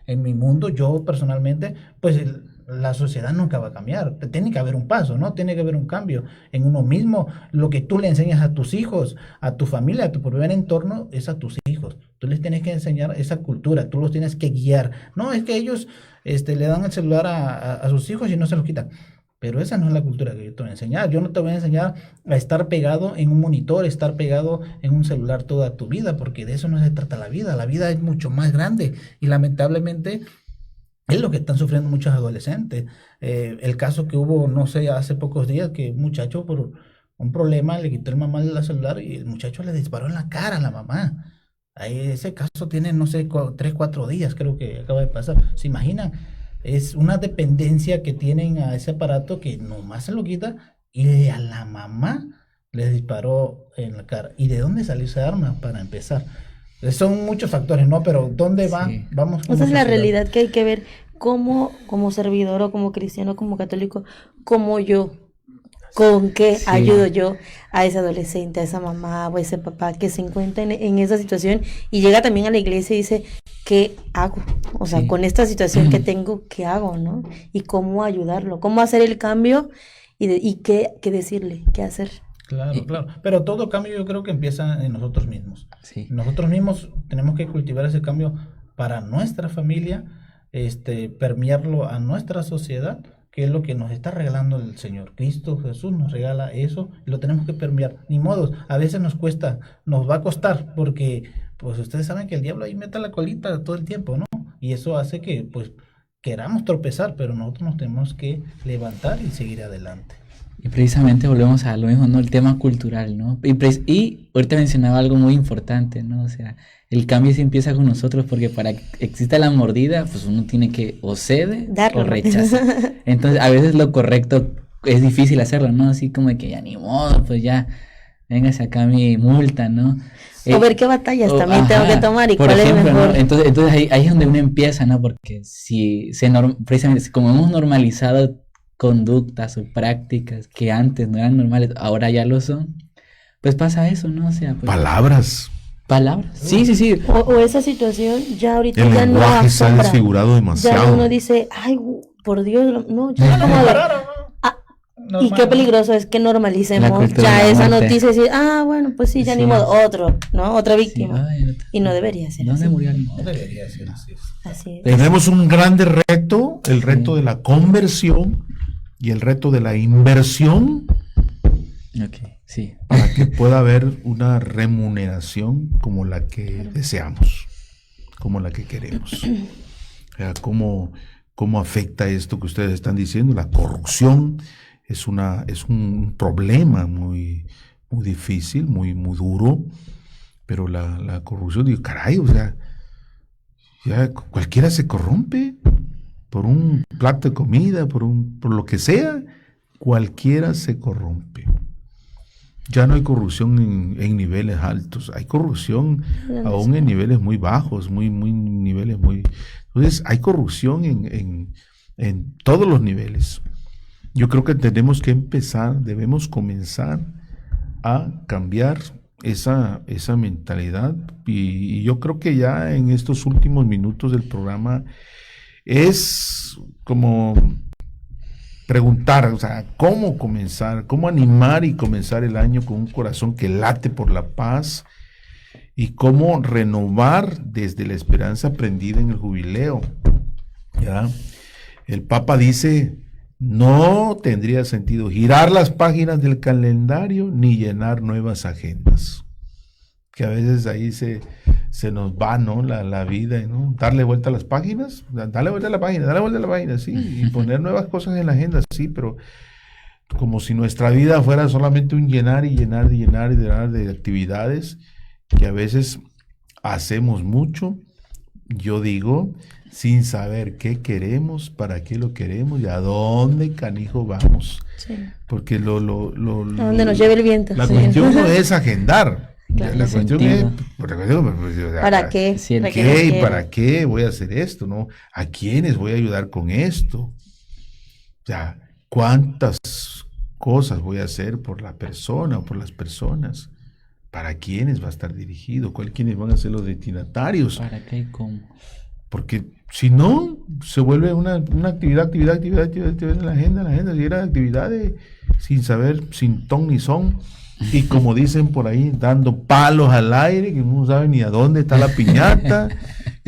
en mi mundo, yo personalmente, pues la sociedad nunca va a cambiar. Tiene que haber un paso, ¿no? Tiene que haber un cambio en uno mismo. Lo que tú le enseñas a tus hijos, a tu familia, a tu primer entorno, es a tus hijos. Tú les tienes que enseñar esa cultura, tú los tienes que guiar. No, es que ellos le dan el celular a sus hijos y no se los quitan. Pero esa no es la cultura que yo te voy a enseñar. Yo no te voy a enseñar a estar pegado en un monitor, estar pegado en un celular toda tu vida, porque de eso no se trata la vida. La vida es mucho más grande y lamentablemente es lo que están sufriendo muchos adolescentes. El caso que hubo, no sé, hace pocos días, que un muchacho por un problema le quitó el mamá del celular y el muchacho le disparó en la cara a la mamá. Ahí ese caso tiene, no sé, 3, 4 días creo que acaba de pasar. ¿Se imaginan? Es una dependencia que tienen a ese aparato que nomás se lo quita y a la mamá le disparó en la cara. ¿Y de dónde salió esa arma para empezar? Son muchos factores, ¿no? Pero ¿dónde va? Sí. Vamos. Esa es la realidad que hay que ver como servidor o como cristiano, como católico, como yo. ¿Con qué ayudo yo a ese adolescente, a esa mamá o a ese papá que se encuentra en esa situación y llega también a la iglesia y dice, ¿qué hago? O sea, con esta situación que tengo, ¿qué hago, no? Y cómo ayudarlo, cómo hacer el cambio y qué decirle, qué hacer. Claro, claro. Pero todo cambio yo creo que empieza en nosotros mismos. Sí. Nosotros mismos tenemos que cultivar ese cambio para nuestra familia, permearlo a nuestra sociedad, que es lo que nos está regalando el Señor. Cristo Jesús nos regala eso y lo tenemos que permear. Ni modo, a veces nos cuesta, nos va a costar, porque pues ustedes saben que el diablo ahí mete la colita todo el tiempo, ¿no? Y eso hace que pues queramos tropezar, pero nosotros nos tenemos que levantar y seguir adelante. Y precisamente volvemos a lo mismo, ¿no? El tema cultural, ¿no? Y ahorita mencionaba algo muy importante, ¿no? O sea, el cambio sí empieza con nosotros porque para que exista la mordida, pues uno tiene que o cede Darlo. o rechaza. Entonces, a veces lo correcto es difícil hacerlo, ¿no? Así como de que ya ni modo, pues ya, véngase acá mi multa, ¿no? O ver qué batallas también tengo que tomar y por cuál ejemplo, es mejor. ¿no? Entonces ahí es donde uno empieza, ¿no? Porque si precisamente como hemos normalizado conductas o prácticas que antes no eran normales, ahora ya lo son, pues pasa eso, ¿no? O sea, pues, Palabras. Sí, sí, sí. O esa situación ya ahorita El ya no lenguaje se ha asombra. desfigurado Ya demasiado. uno dice, ay, por Dios, no, ya es como de, y qué peligroso es que La normalicemos cultura ya de la esa muerte. noticia y decir, bueno, pues sí, ya Sí. ni modo, otro, ¿no? Otra Sí, víctima. ay, Y no debería ser ¿dónde así. murió alguien? No debería ser así. Así es. Tenemos un grande reto, el reto de la conversión y el reto de la inversión Ok, sí. para que pueda haber una remuneración como la que deseamos, como la que queremos. O sea, cómo afecta esto que ustedes están diciendo. La corrupción es un problema muy, muy difícil, muy, muy duro, pero la corrupción, digo, caray, o sea, ya cualquiera se corrompe por un plato de comida, por lo que sea, cualquiera se corrompe. Ya no hay corrupción en niveles altos, hay corrupción aún en niveles muy bajos, niveles muy... Entonces, hay corrupción en todos los niveles. Yo creo que debemos comenzar a cambiar esa mentalidad y yo creo que ya en estos últimos minutos del programa es como preguntar, o sea, cómo comenzar, cómo animar y comenzar el año con un corazón que late por la paz y cómo renovar desde la esperanza aprendida en el jubileo. ¿Ya? El Papa dice, no tendría sentido girar las páginas del calendario ni llenar nuevas agendas. Que a veces ahí se nos va, ¿no? La vida, ¿no? Darle vuelta a las páginas, darle vuelta a la página, sí, y poner nuevas cosas en la agenda, sí, pero como si nuestra vida fuera solamente un llenar de actividades, que a veces hacemos mucho, yo digo, sin saber qué queremos, para qué lo queremos y a dónde canijo vamos. Sí. Porque A donde nos lleve el viento. la Sí. cuestión no es agendar. Claro. La cuestión es, Sentido. ¿Para qué? Sí, el ¿Para ¿qué qué nos y quiere? para qué voy a hacer esto? ¿No? ¿A quiénes voy a ayudar con esto? O sea, ¿cuántas cosas voy a hacer por la persona o por las personas? ¿Para quiénes va a estar dirigido? ¿Quiénes van a ser los destinatarios? ¿Para qué y cómo? Porque si no, se vuelve una actividad en la agenda, si era actividades sin saber, sin ton ni son, y como dicen por ahí, dando palos al aire, que no sabe ni a dónde está la piñata,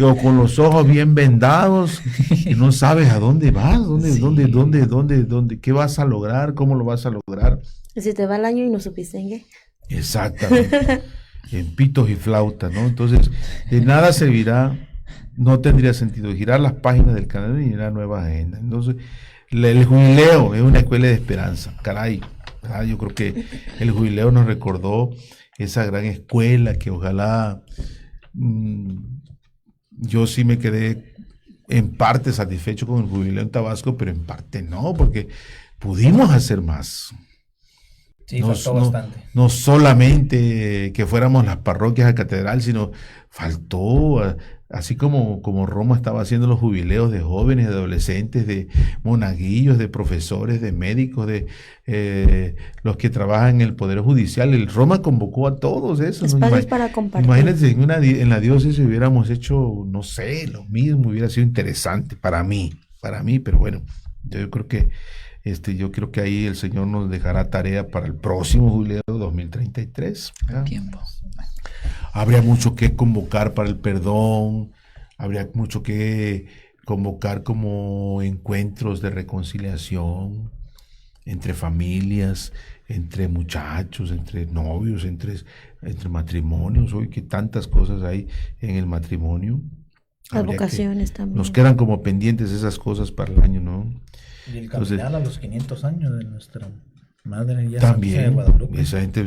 o con los ojos bien vendados, y no sabes a dónde vas, dónde, qué vas a lograr, cómo lo vas a lograr. Si te va el año y no supiste en qué. Exactamente, en pitos y flautas, ¿no? Entonces, de nada servirá, no tendría sentido girar las páginas del canal y llenar nuevas agendas. Entonces, el jubileo es una escuela de esperanza, caray. Yo creo que el jubileo nos recordó esa gran escuela que ojalá yo sí me quedé en parte satisfecho con el jubileo en Tabasco, pero en parte no, porque pudimos hacer más. Sí, faltó bastante. No solamente que fuéramos las parroquias a catedral, sino faltó, así como Roma estaba haciendo los jubileos de jóvenes, de adolescentes, de monaguillos, de profesores, de médicos, de los que trabajan en el Poder Judicial. El Roma convocó a todos esos. Espacios para compartir. Imagínense, en la diócesis hubiéramos hecho, no sé, lo mismo, hubiera sido interesante para mí, pero bueno, yo creo que ahí el Señor nos dejará tarea para el próximo jubileo 2033. ¿verdad? Tiempo. Habría mucho que convocar para el perdón, habría mucho que convocar como encuentros de reconciliación entre familias, entre muchachos, entre novios, entre matrimonios. Hoy que tantas cosas hay en el matrimonio. Las vocaciones también. Nos quedan como pendientes esas cosas para el año, ¿no? Y el caminar a los 500 años de nuestra Madre, ya También, Guadalupe. esa gente,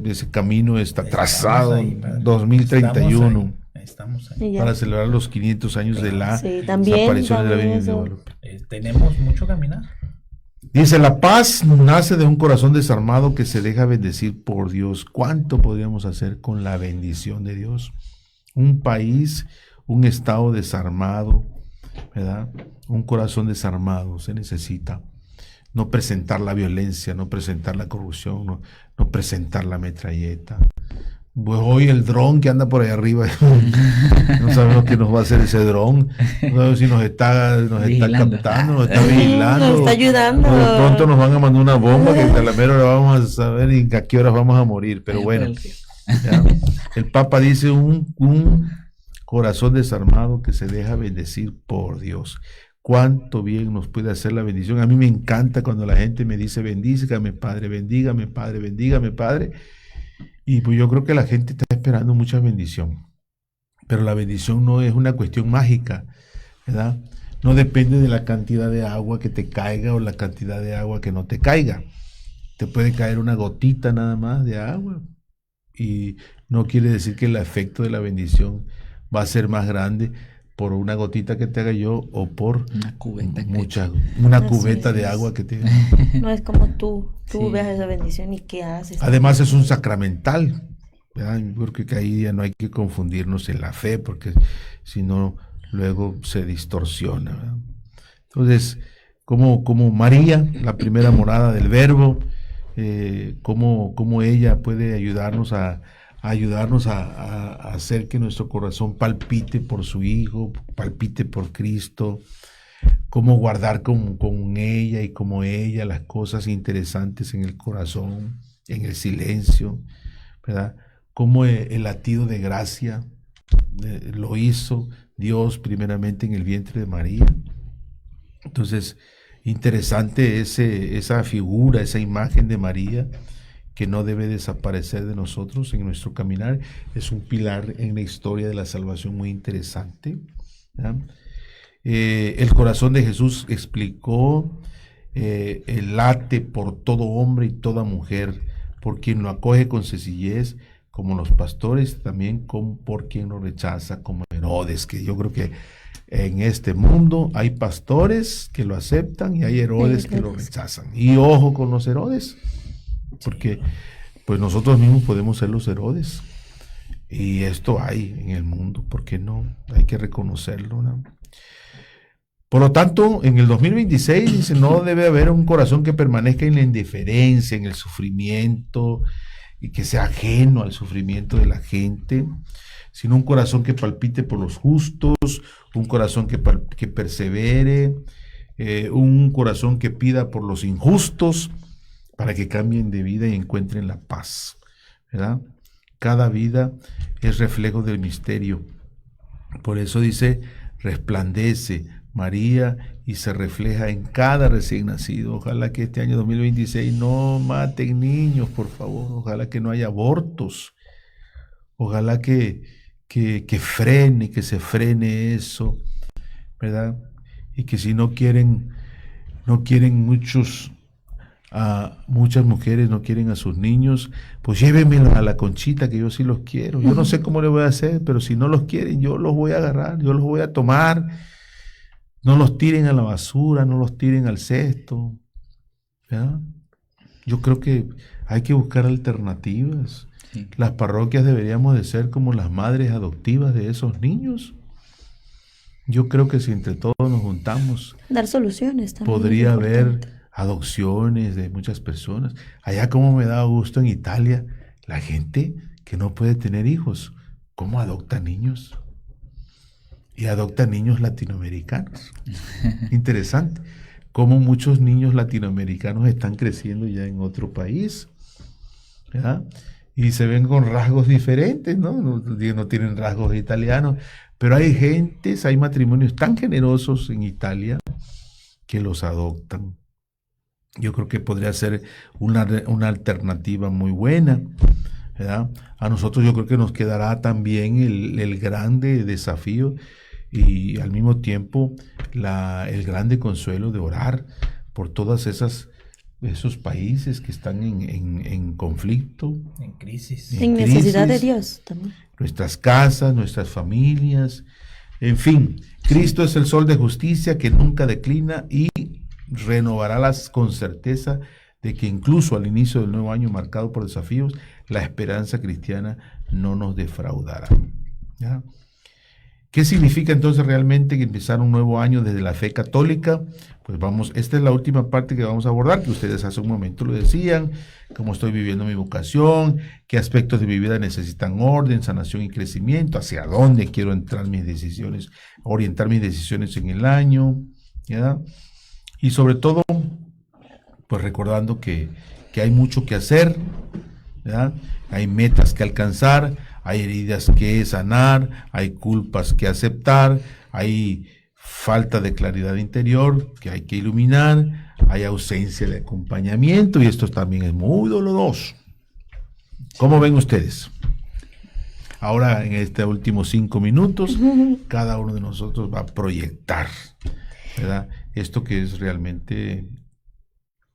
ese camino está trazado, Ahí, padre. 2031, Estamos Y ahí. ya. para celebrar los 500 años de la Sí, también, desaparición de la también Virgen de eso. Guadalupe. Tenemos mucho caminar. Dice, la paz nace de un corazón desarmado que se deja bendecir por Dios. ¿Cuánto podríamos hacer con la bendición de Dios? Un país, un estado desarmado, ¿verdad? Un corazón desarmado se necesita. No presentar la violencia, no presentar la corrupción, no presentar la metralleta. Pues hoy el dron que anda por ahí arriba, no sabemos qué nos va a hacer ese dron, no sabemos si nos está Vigilando. captando, nos está vigilando, Nos está ayudando. o de pronto nos van a mandar una bomba que a la mera hora vamos a saber y a qué horas vamos a morir, pero bueno, ya. El Papa dice un corazón desarmado que se deja bendecir por Dios. Cuánto bien nos puede hacer la bendición. A mí me encanta cuando la gente me dice, bendígame Padre, bendígame Padre, bendígame Padre. Y pues yo creo que la gente está esperando mucha bendición. Pero la bendición no es una cuestión mágica, ¿verdad? No depende de la cantidad de agua que te caiga o la cantidad de agua que no te caiga. Te puede caer una gotita nada más de agua. Y no quiere decir que el efecto de la bendición va a ser más grande por una gotita que te haga yo o por Una cubeta. una Así cubeta de es. agua que te... No es como tú Sí. veas esa bendición y qué haces. Además es un sacramental, ¿verdad? Porque que ahí ya no hay que confundirnos en la fe, porque si no, luego se distorsiona, ¿verdad? Entonces, como María, la primera morada del Verbo, cómo ella puede ayudarnos a hacer que nuestro corazón palpite por su Hijo, palpite por Cristo, cómo guardar con ella y como ella las cosas interesantes en el corazón, en el silencio, ¿verdad? Cómo el latido de gracia lo hizo Dios primeramente en el vientre de María. Entonces, interesante esa figura, esa imagen de María, que no debe desaparecer de nosotros en nuestro caminar. Es un pilar en la historia de la salvación muy interesante, ¿verdad? El corazón de Jesús explicó, late por todo hombre y toda mujer, por quien lo acoge con sencillez, como los pastores, también por quien lo rechaza, como Herodes, que yo creo que en este mundo hay pastores que lo aceptan y hay Herodes que lo rechazan. Y ojo con los Herodes, porque pues nosotros mismos podemos ser los Herodes. Y esto hay en el mundo, ¿por qué no? Hay que reconocerlo, ¿no? Por lo tanto, en el 2026 dice, no debe haber un corazón que permanezca en la indiferencia, en el sufrimiento, y que sea ajeno al sufrimiento de la gente, sino un corazón que palpite por los justos, un corazón que persevere, un corazón que pida por los injustos, para que cambien de vida y encuentren la paz, ¿verdad? Cada vida es reflejo del misterio. Por eso dice, resplandece María y se refleja en cada recién nacido. Ojalá que este año 2026 no maten niños, por favor. Ojalá que no haya abortos. Ojalá que se frene eso, ¿verdad? Y que si no quieren muchas mujeres no quieren a sus niños, pues llévenmelos a la Conchita, que yo sí los quiero. Yo no sé cómo le voy a hacer, pero si no los quieren, yo los voy a agarrar, yo los voy a tomar. No los tiren a la basura, no los tiren al cesto, ¿verdad? Yo creo que hay que buscar alternativas. Sí. Las parroquias deberíamos de ser como las madres adoptivas de esos niños. Yo creo que si entre todos nos juntamos, dar soluciones también. Podría haber adopciones de muchas personas. Allá como me da gusto en Italia, la gente que no puede tener hijos, ¿cómo adopta niños? Y adopta niños latinoamericanos. Interesante. Cómo muchos niños latinoamericanos están creciendo ya en otro país, ¿verdad? Y se ven con rasgos diferentes, ¿no? No tienen rasgos italianos, pero hay matrimonios tan generosos en Italia que los adoptan. Yo creo que podría ser una alternativa muy buena, ¿verdad? A nosotros yo creo que nos quedará también el grande desafío y al mismo tiempo el grande consuelo de orar por todas esas esos países que están en conflicto, En crisis. En necesidad de crisis, Dios también. nuestras casas, nuestras familias, en fin, Cristo es el sol de justicia que nunca declina y renovará con certeza de que incluso al inicio del nuevo año marcado por desafíos, la esperanza cristiana no nos defraudará. ¿Ya? ¿Qué significa entonces realmente que empezar un nuevo año desde la fe católica? Pues vamos, esta es la última parte que vamos a abordar, que ustedes hace un momento lo decían, cómo estoy viviendo mi vocación, qué aspectos de mi vida necesitan orden, sanación y crecimiento, hacia dónde quiero entrar mis decisiones, orientar mis decisiones en el año, ¿ya? Y sobre todo, pues recordando que hay mucho que hacer, ¿ya? Hay metas que alcanzar, hay heridas que sanar, hay culpas que aceptar, hay falta de claridad interior que hay que iluminar, hay ausencia de acompañamiento y esto también es muy doloroso. ¿Cómo ven ustedes? Ahora en estos últimos 5 minutos, cada uno de nosotros va a proyectar, ¿verdad? Esto que es realmente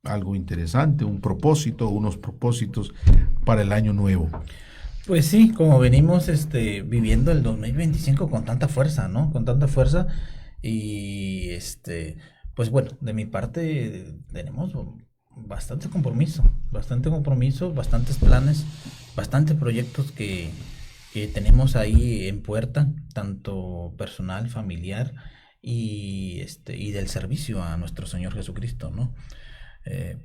algo interesante, un propósito, unos propósitos para el año nuevo. Pues sí, como venimos viviendo el 2025 con tanta fuerza, ¿no? Con tanta fuerza y pues bueno, de mi parte tenemos bastante compromiso, bastantes planes, bastantes proyectos que tenemos ahí en puerta, tanto personal, familiar y del servicio a nuestro Señor Jesucristo, ¿no?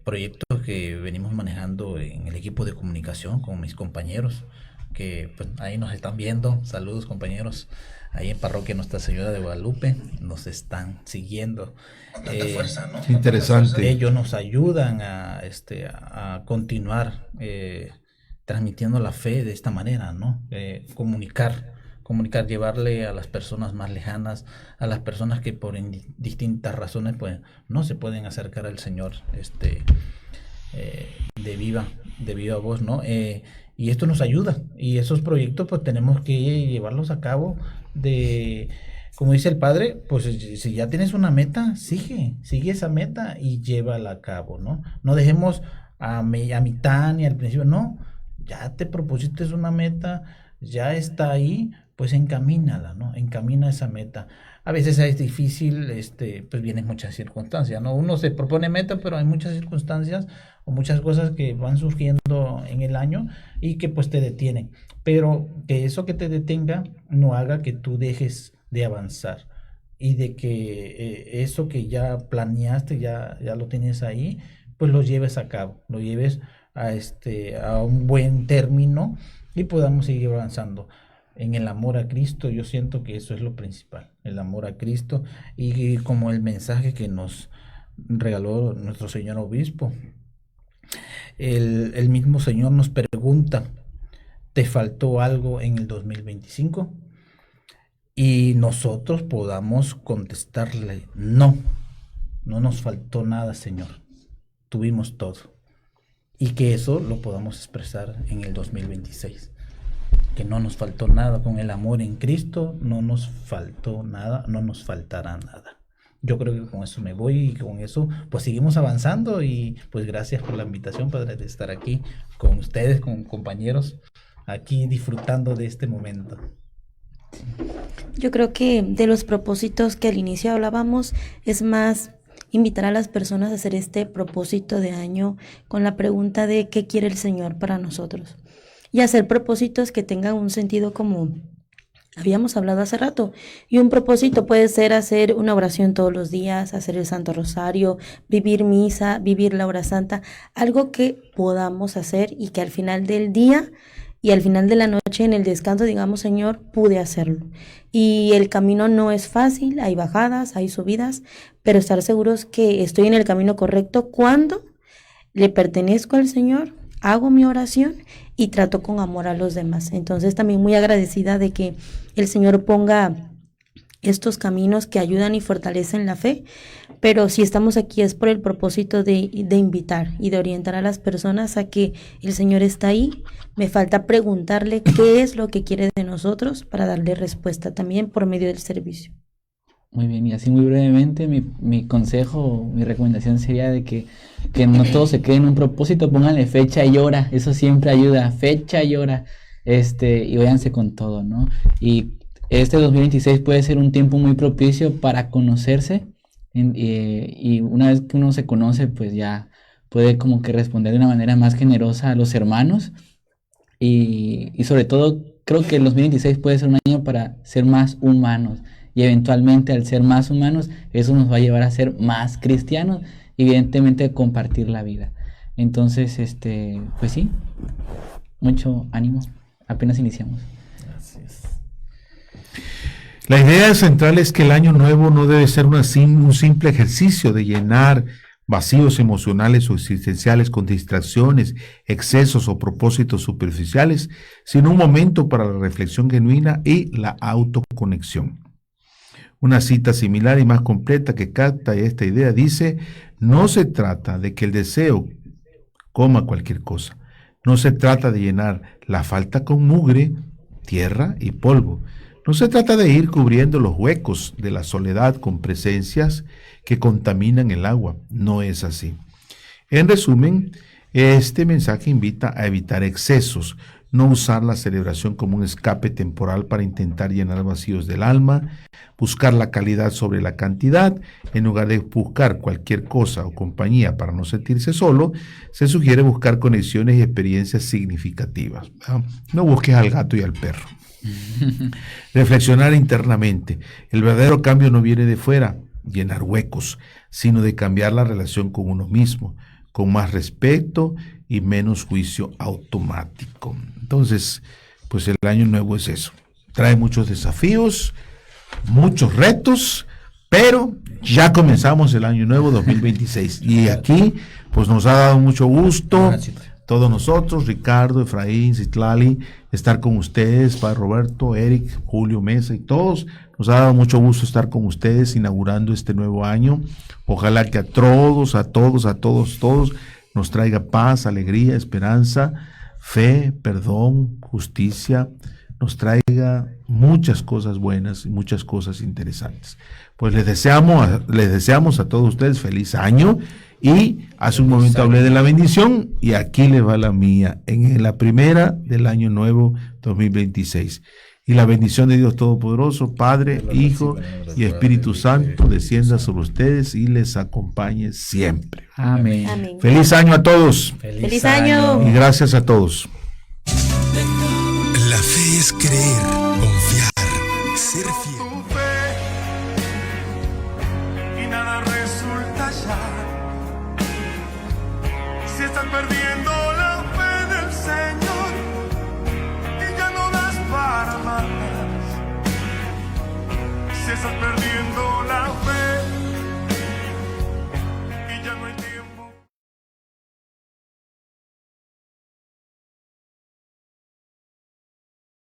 Proyectos que venimos manejando en el equipo de comunicación con mis compañeros que pues, ahí nos están viendo. Saludos, compañeros, ahí en Parroquia Nuestra Señora de Guadalupe nos están siguiendo. Tanta fuerza, ¿no? Interesante. Ellos nos ayudan a continuar transmitiendo la fe de esta manera, ¿no? Comunicar, llevarle a las personas más lejanas, a las personas que por distintas razones pues no se pueden acercar al Señor de viva voz, ¿no? Y esto nos ayuda, y esos proyectos pues tenemos que llevarlos a cabo como dice el Padre, pues si ya tienes una meta, sigue esa meta y llévala a cabo, ¿no? No dejemos a mitad ni al principio, no, ya te propusiste una meta, ya está ahí, pues encamínala, ¿no? Encamina esa meta. A veces es difícil, pues vienen muchas circunstancias, ¿no? Uno se propone meta, pero hay muchas circunstancias o muchas cosas que van surgiendo en el año y que pues te detienen. Pero que eso que te detenga no haga que tú dejes de avanzar y de que eso que ya planeaste, ya lo tienes ahí, pues lo lleves a cabo, lo lleves a un buen término y podamos seguir avanzando. En el amor a Cristo, yo siento que eso es lo principal, el amor a Cristo, y como el mensaje que nos regaló nuestro señor obispo, el mismo Señor nos pregunta, ¿te faltó algo en el 2025? Y nosotros podamos contestarle, no nos faltó nada, Señor, tuvimos todo, y que eso lo podamos expresar en el 2026. Que no nos faltó nada con el amor en Cristo, no nos faltó nada, no nos faltará nada. Yo creo que con eso me voy y con eso pues seguimos avanzando y pues gracias por la invitación, Padre, de estar aquí con ustedes, con compañeros, aquí disfrutando de este momento. Yo creo que de los propósitos que al inicio hablábamos es más invitar a las personas a hacer este propósito de año con la pregunta de ¿qué quiere el Señor para nosotros? Y hacer propósitos que tengan un sentido como habíamos hablado hace rato. Y un propósito puede ser hacer una oración todos los días, hacer el Santo Rosario, vivir misa, vivir la hora santa, algo que podamos hacer y que al final del día y al final de la noche en el descanso digamos, Señor, pude hacerlo. Y el camino no es fácil, hay bajadas, hay subidas, pero estar seguros que estoy en el camino correcto cuando le pertenezco al Señor, hago mi oración y trato con amor a los demás. Entonces también muy agradecida de que el Señor ponga estos caminos que ayudan y fortalecen la fe, pero si estamos aquí es por el propósito de invitar y de orientar a las personas a que el Señor está ahí. Me falta preguntarle qué es lo que quiere de nosotros para darle respuesta también por medio del servicio. Muy bien, y así muy brevemente mi consejo, mi recomendación sería de que que no todo se quede en un propósito, pónganle fecha y hora, eso siempre ayuda, fecha y hora, y váyanse con todo, ¿no? Y este 2026 puede ser un tiempo muy propicio para conocerse, y una vez que uno se conoce, pues ya puede como que responder de una manera más generosa a los hermanos, y sobre todo creo que el 2026 puede ser un año para ser más humanos, y eventualmente al ser más humanos, eso nos va a llevar a ser más cristianos, y evidentemente compartir la vida. Entonces, pues sí, mucho ánimo, apenas iniciamos. La idea central es que el año nuevo no debe ser un simple ejercicio de llenar vacíos emocionales o existenciales con distracciones, excesos o propósitos superficiales, sino un momento para la reflexión genuina y la autoconexión. Una cita similar y más completa que capta esta idea dice: no se trata de que el deseo coma cualquier cosa, no se trata de llenar la falta con mugre, tierra y polvo. No se trata de ir cubriendo los huecos de la soledad con presencias que contaminan el agua. No es así. En resumen, este mensaje invita a evitar excesos, no usar la celebración como un escape temporal para intentar llenar vacíos del alma, buscar la calidad sobre la cantidad. En lugar de buscar cualquier cosa o compañía para no sentirse solo, se sugiere buscar conexiones y experiencias significativas. No busques al gato y al perro. Reflexionar internamente. El verdadero cambio no viene de fuera, llenar huecos, sino de cambiar la relación con uno mismo, con más respeto y menos juicio automático. Entonces, pues el año nuevo es eso. Trae muchos desafíos, muchos retos, pero ya comenzamos el año nuevo 2026. Y aquí, pues nos ha dado mucho gusto, todos nosotros, Ricardo, Efraín, Citlali, estar con ustedes, Padre Roberto, Eric, Julio Mesa y todos. Nos ha dado mucho gusto estar con ustedes inaugurando este nuevo año. Ojalá que a todos nos traiga paz, alegría, esperanza, fe, perdón, justicia, nos traiga muchas cosas buenas y muchas cosas interesantes. Pues les deseamos a todos ustedes feliz año. Y hace un momento hablé de la bendición y aquí le va la mía, en la primera del año nuevo 2026. Y la bendición de Dios Todopoderoso, Padre, Hijo y Espíritu Santo, descienda sobre ustedes y les acompañe siempre. Amén. Amén. Feliz año a todos. ¡Feliz año! Y gracias a todos. La fe es creer, confiar